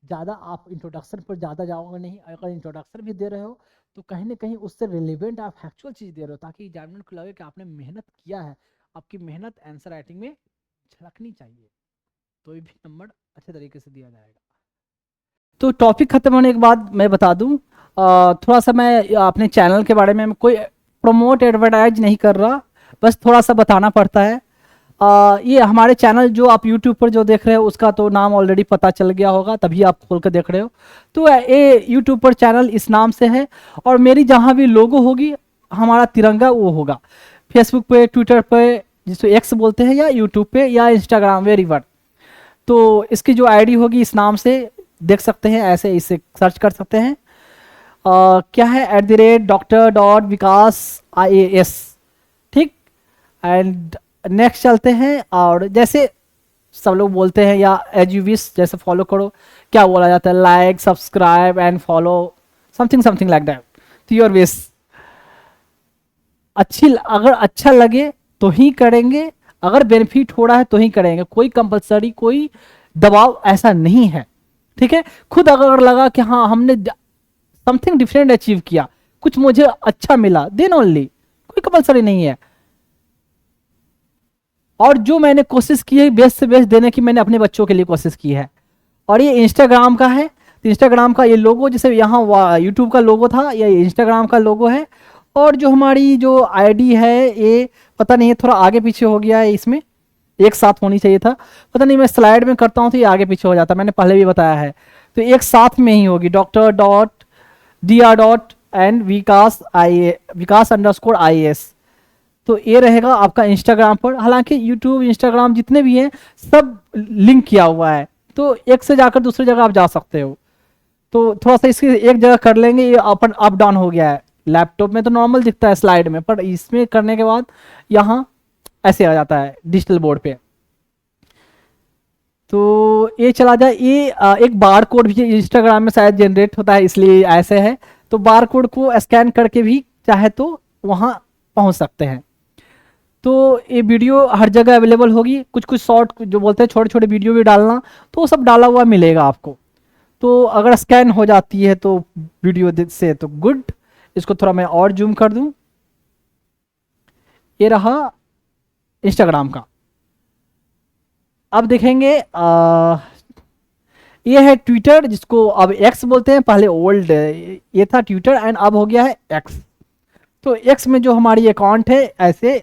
ज़्यादा आप इंट्रोडक्शन पर ज़्यादा जाओगे नहीं, अगर इंट्रोडक्शन भी दे रहे हो तो कहीं ना कहीं उससे रिलेवेंट आप फैक्चुअल चीज़ दे रहे हो, ताकि एग्जामिनर को लगे कि आपने मेहनत किया है, आपकी मेहनत आंसर राइटिंग में झलकनी चाहिए, तो ये भी नंबर अच्छे तरीके से दिया जाएगा। तो टॉपिक खत्म होने के बाद मैं बता दूं, थोड़ा सा मैं अपने चैनल के बारे में कोई प्रमोट एडवर्टाइज नहीं कर रहा, बस थोड़ा सा बताना पड़ता है। ये हमारे चैनल जो आप यूट्यूब पर जो देख रहे हो उसका तो नाम ऑलरेडी पता चल गया होगा, तभी आप खोल कर देख रहे हो। तो ये यूट्यूब पर चैनल इस नाम से है, और मेरी जहाँ भी लोगो होगी हमारा तिरंगा वो होगा। फेसबुक पे, ट्विटर पे, जिसको एक्स बोलते हैं, या यूट्यूब पे या इंस्टाग्राम, वेरीवर। तो इसकी जो आईडी होगी इस नाम से देख सकते हैं, ऐसे इसे सर्च कर सकते हैं। क्या है, @Dr.Vikas IAS, ठीक। एंड नेक्स्ट चलते हैं, और जैसे सब लोग बोलते हैं, या एज यू विश, जैसे फॉलो करो, क्या बोला जाता है, like, subscribe and follow, something something like that. तो योर विश, अगर अच्छा लगे तो ही करेंगे, अगर बेनिफिट हो रहा है तो ही करेंगे, कोई कंपलसरी कोई दबाव ऐसा नहीं है, ठीक है। खुद अगर लगा कि हाँ हमने समथिंग डिफरेंट अचीव किया, कुछ मुझे अच्छा मिला, देन ओनली, कोई कंपलसरी नहीं है। और जो मैंने कोशिश की है बेस्ट से बेस्ट देने की, मैंने अपने बच्चों के लिए कोशिश की है। और ये इंस्टाग्राम का है, तो इंस्टाग्राम का ये लोगो, जैसे यहाँ यूट्यूब का लोगो था, ये इंस्टाग्राम का लोगो है। और जो हमारी जो आईडी है ये पता नहीं है, थोड़ा आगे पीछे हो गया है, इसमें एक साथ होनी चाहिए था, पता नहीं मैं स्लाइड में करता हूँ तो ये आगे पीछे हो जाता है, मैंने पहले भी बताया है। तो एक साथ में ही होगी, Dr.Dr.and विकास_IAS। तो ये रहेगा आपका इंस्टाग्राम पर। हालांकि यूट्यूब इंस्टाग्राम जितने भी हैं सब लिंक किया हुआ है, तो एक से जाकर दूसरी जगह आप जा सकते हो। तो थोड़ा सा इसकी एक जगह कर लेंगे, ये अपन अप डाउन हो गया है। लैपटॉप में तो नॉर्मल दिखता है स्लाइड में, पर इसमें करने के बाद यहाँ ऐसे आ जाता है डिजिटल बोर्ड पे। तो ये चला जाए, ये एक बार कोड भी इंस्टाग्राम में शायद जनरेट होता है, इसलिए ऐसे है। तो बार कोड को स्कैन करके भी चाहे तो वहाँ पहुँच सकते हैं। तो ये वीडियो हर जगह अवेलेबल होगी, कुछ कुछ शॉर्ट जो बोलते हैं छोटे छोटे वीडियो भी डालना, तो वो सब डाला हुआ मिलेगा आपको। तो अगर स्कैन हो जाती है तो वीडियो से तो गुड। इसको थोड़ा मैं और जूम कर दूं, ये रहा इंस्टाग्राम का। अब देखेंगे ये है ट्विटर, जिसको अब एक्स बोलते हैं, पहले ओल्ड ये था ट्विटर एंड अब हो गया है एक्स। तो एक्स में जो हमारी अकाउंट है ऐसे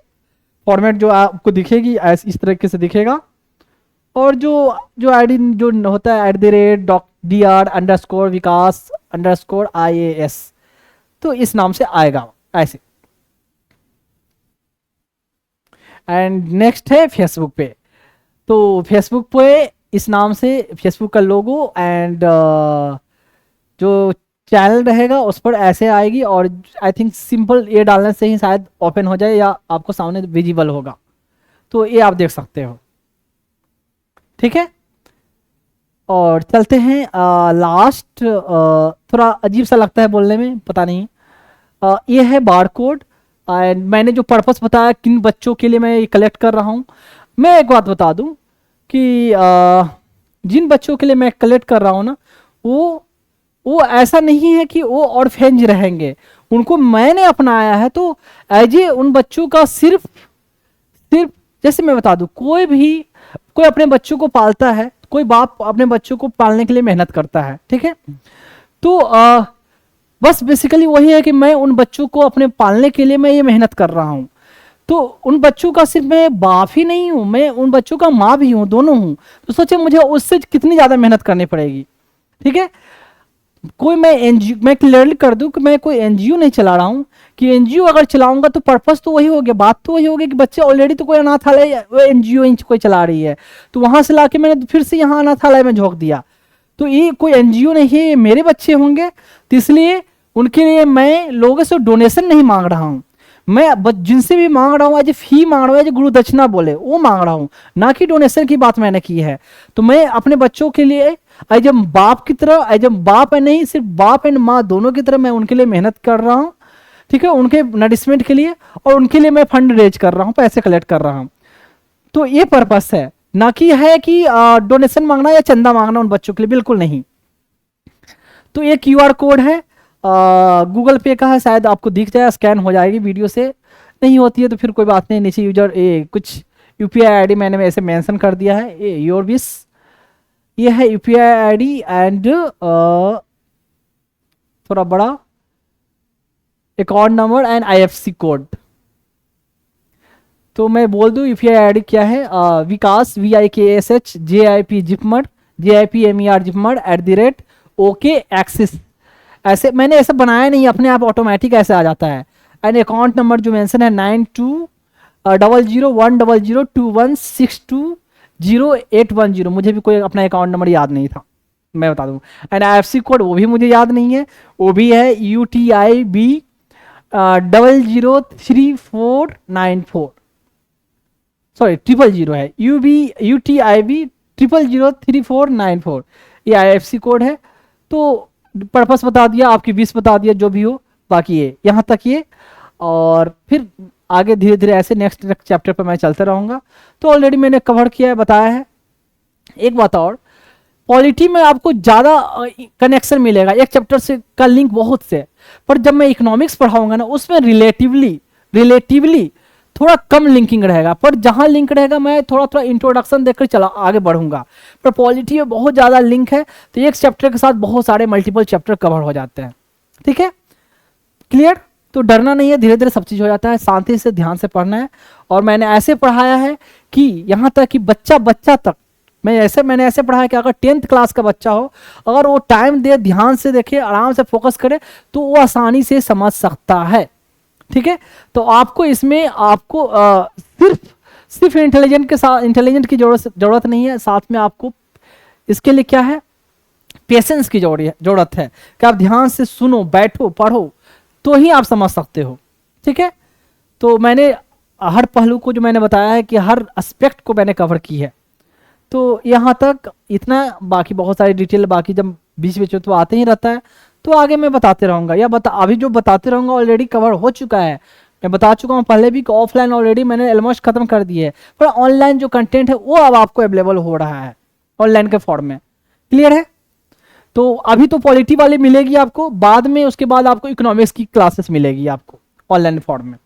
फॉर्मेट जो आपको दिखेगी इस तरीके से दिखेगा। और जो जो आईडी जो होता है @Dr_Vikas_IAS, तो इस नाम से आएगा ऐसे। एंड नेक्स्ट है फेसबुक पे। तो फेसबुक पे इस नाम से फेसबुक का लोगो एंड जो चैनल रहेगा उस पर ऐसे आएगी। और आई थिंक सिंपल ये डालने से ही शायद ओपन हो जाए या आपको सामने विजिबल होगा, तो ये आप देख सकते हो, ठीक है। और चलते हैं लास्ट, थोड़ा अजीब सा लगता है बोलने में, पता नहीं। ये है बार कोड। एंड मैंने जो पर्पस बताया किन बच्चों के लिए मैं ये कलेक्ट कर रहा हूँ, मैं एक बात बता दूं कि जिन बच्चों के लिए मैं कलेक्ट कर रहा हूँ ना, वो ऐसा नहीं है कि वो ऑर्फेंज रहेंगे, उनको मैंने अपनाया है। तो एज ए उन बच्चों का सिर्फ सिर्फ जैसे मैं बता दूं, कोई अपने बच्चों को पालता है, कोई बाप अपने बच्चों को पालने के लिए मेहनत करता है, ठीक है। तो बस बेसिकली वही है कि मैं उन बच्चों को अपने पालने के लिए मैं ये मेहनत कर रहा हूँ। तो उन बच्चों का सिर्फ मैं बाप ही नहीं हूँ, मैं उन बच्चों का माँ भी हूँ, दोनों हूँ। तो सोचे मुझे उससे कितनी ज़्यादा मेहनत करनी पड़ेगी, ठीक है। कोई मैं एनजीओ, मैं क्लियरली कर दूं कि मैं कोई एनजीओ नहीं चला रहा हूं। कि एनजीओ अगर चलाऊंगा तो पर्पस तो वही हो गया, बात तो वही होगी कि बच्चे ऑलरेडी तो कोई अनाथालय एनजीओ कोई चला रही है, तो वहां से लाके मैंने फिर से यहाँ अनाथालय में झोंक दिया। तो ये कोई एनजीओ नहीं है, ये मेरे बच्चे होंगे। तो इसलिए उनके लिए मैं लोगों से डोनेशन नहीं मांग रहा हूँ, मैं जिनसे भी मांग रहा हूँ एज फी मांग रहा हूँ, एज गुरु दक्षिणा बोले वो मांग रहा हूँ, ना कि डोनेशन की बात मैंने की है। तो मैं अपने बच्चों के लिए एज बाप की तरह, एज बाप है नहीं, सिर्फ बाप एंड माँ दोनों की तरह मैं उनके लिए मेहनत कर रहा हूँ, ठीक है, उनके नरिशमेंट के लिए। और उनके लिए मैं फंड रेज कर रहा हूँ, पैसे कलेक्ट कर रहा हूँ। तो ये पर्पस है, ना कि है कि डोनेशन मांगना या चंदा मांगना उन बच्चों के लिए, बिल्कुल नहीं। तो ये क्यूआर कोड है, गूगल पे का है, शायद आपको दिख जाए, स्कैन हो जाएगी वीडियो से। नहीं होती है तो फिर कोई बात नहीं, नीचे यूजर कुछ यूपीआई आईडी मैंने ऐसे मेंशन कर दिया है, ये योर विश। ये है यूपीआई आईडी एंड थोड़ा बड़ा account number and IFSC code. तो मैं बोल दूं यूपीआई आईडी क्या है, विकास VIKASH JIP JIPMER JIPMER JIPMER @OK axis. ऐसे मैंने ऐसा बनाया नहीं, अपने आप ऑटोमेटिक ऐसे आ जाता है। एंड अकाउंट नंबर जो मेंशन है 9200100216200810। मुझे भी कोई अपना अकाउंट नंबर याद नहीं था, मैं बता दूं। एंड IFSC कोड वो भी मुझे याद नहीं है, वो भी है UTIB 003494, सॉरी 000 है, UTIB 003494, ये IFSC कोड है। तो पर्पस बता दिया, आपकी विश बता दिया, जो भी हो, बाकी ये यहाँ तक ये, और फिर आगे धीरे धीरे ऐसे नेक्स्ट चैप्टर पर मैं चलते रहूँगा। तो ऑलरेडी मैंने कवर किया है, बताया है। एक बात और, पॉलिटी में आपको ज़्यादा कनेक्शन मिलेगा, एक चैप्टर से का लिंक बहुत से, पर जब मैं इकोनॉमिक्स पढ़ाऊंगा ना, उसमें रिलेटिवली थोड़ा कम लिंकिंग रहेगा, पर जहां लिंक रहेगा मैं थोड़ा थोड़ा इंट्रोडक्शन देकर चला आगे बढ़ूंगा। पर पॉलिटी में बहुत ज़्यादा लिंक है, तो एक चैप्टर के साथ बहुत सारे मल्टीपल चैप्टर कवर हो जाते हैं। ठीक है, क्लियर? तो डरना नहीं है, धीरे धीरे सब चीज़ हो जाता है, शांति से ध्यान से पढ़ना है। और मैंने ऐसे पढ़ाया है कि यहाँ तक कि बच्चा तक मैंने ऐसे पढ़ा है कि अगर 10th क्लास का बच्चा हो, अगर वो टाइम दे, ध्यान से देखे, आराम से फोकस करे, तो वो आसानी से समझ सकता है। ठीक है, तो आपको इसमें आपको सिर्फ इंटेलिजेंट की जरूरत नहीं है, साथ में आपको इसके लिए क्या है, पेशेंस की जरूरत है कि आप ध्यान से सुनो, बैठो, पढ़ो, तो ही आप समझ सकते हो। ठीक है, तो मैंने हर पहलू को जो मैंने बताया है कि हर एस्पेक्ट को मैंने कवर की है। तो यहाँ तक इतना, बाकी बहुत सारी डिटेल बाकी जब बीच बीच में तो आते ही रहता है, तो आगे मैं बताते रहूँगा, या अभी जो बताते रहूँगा ऑलरेडी कवर हो चुका है। मैं बता चुका हूँ पहले भी कि ऑफलाइन ऑलरेडी मैंने ऑलमोस्ट खत्म कर दिए है, पर ऑनलाइन जो कंटेंट है वो अब आपको अवेलेबल हो रहा है ऑनलाइन के फॉर्म में। क्लियर है? तो अभी तो पॉलिटी वाली मिलेगी आपको, बाद में उसके बाद आपको इकोनॉमिक्स की क्लासेस मिलेगी आपको ऑनलाइन फॉर्म में।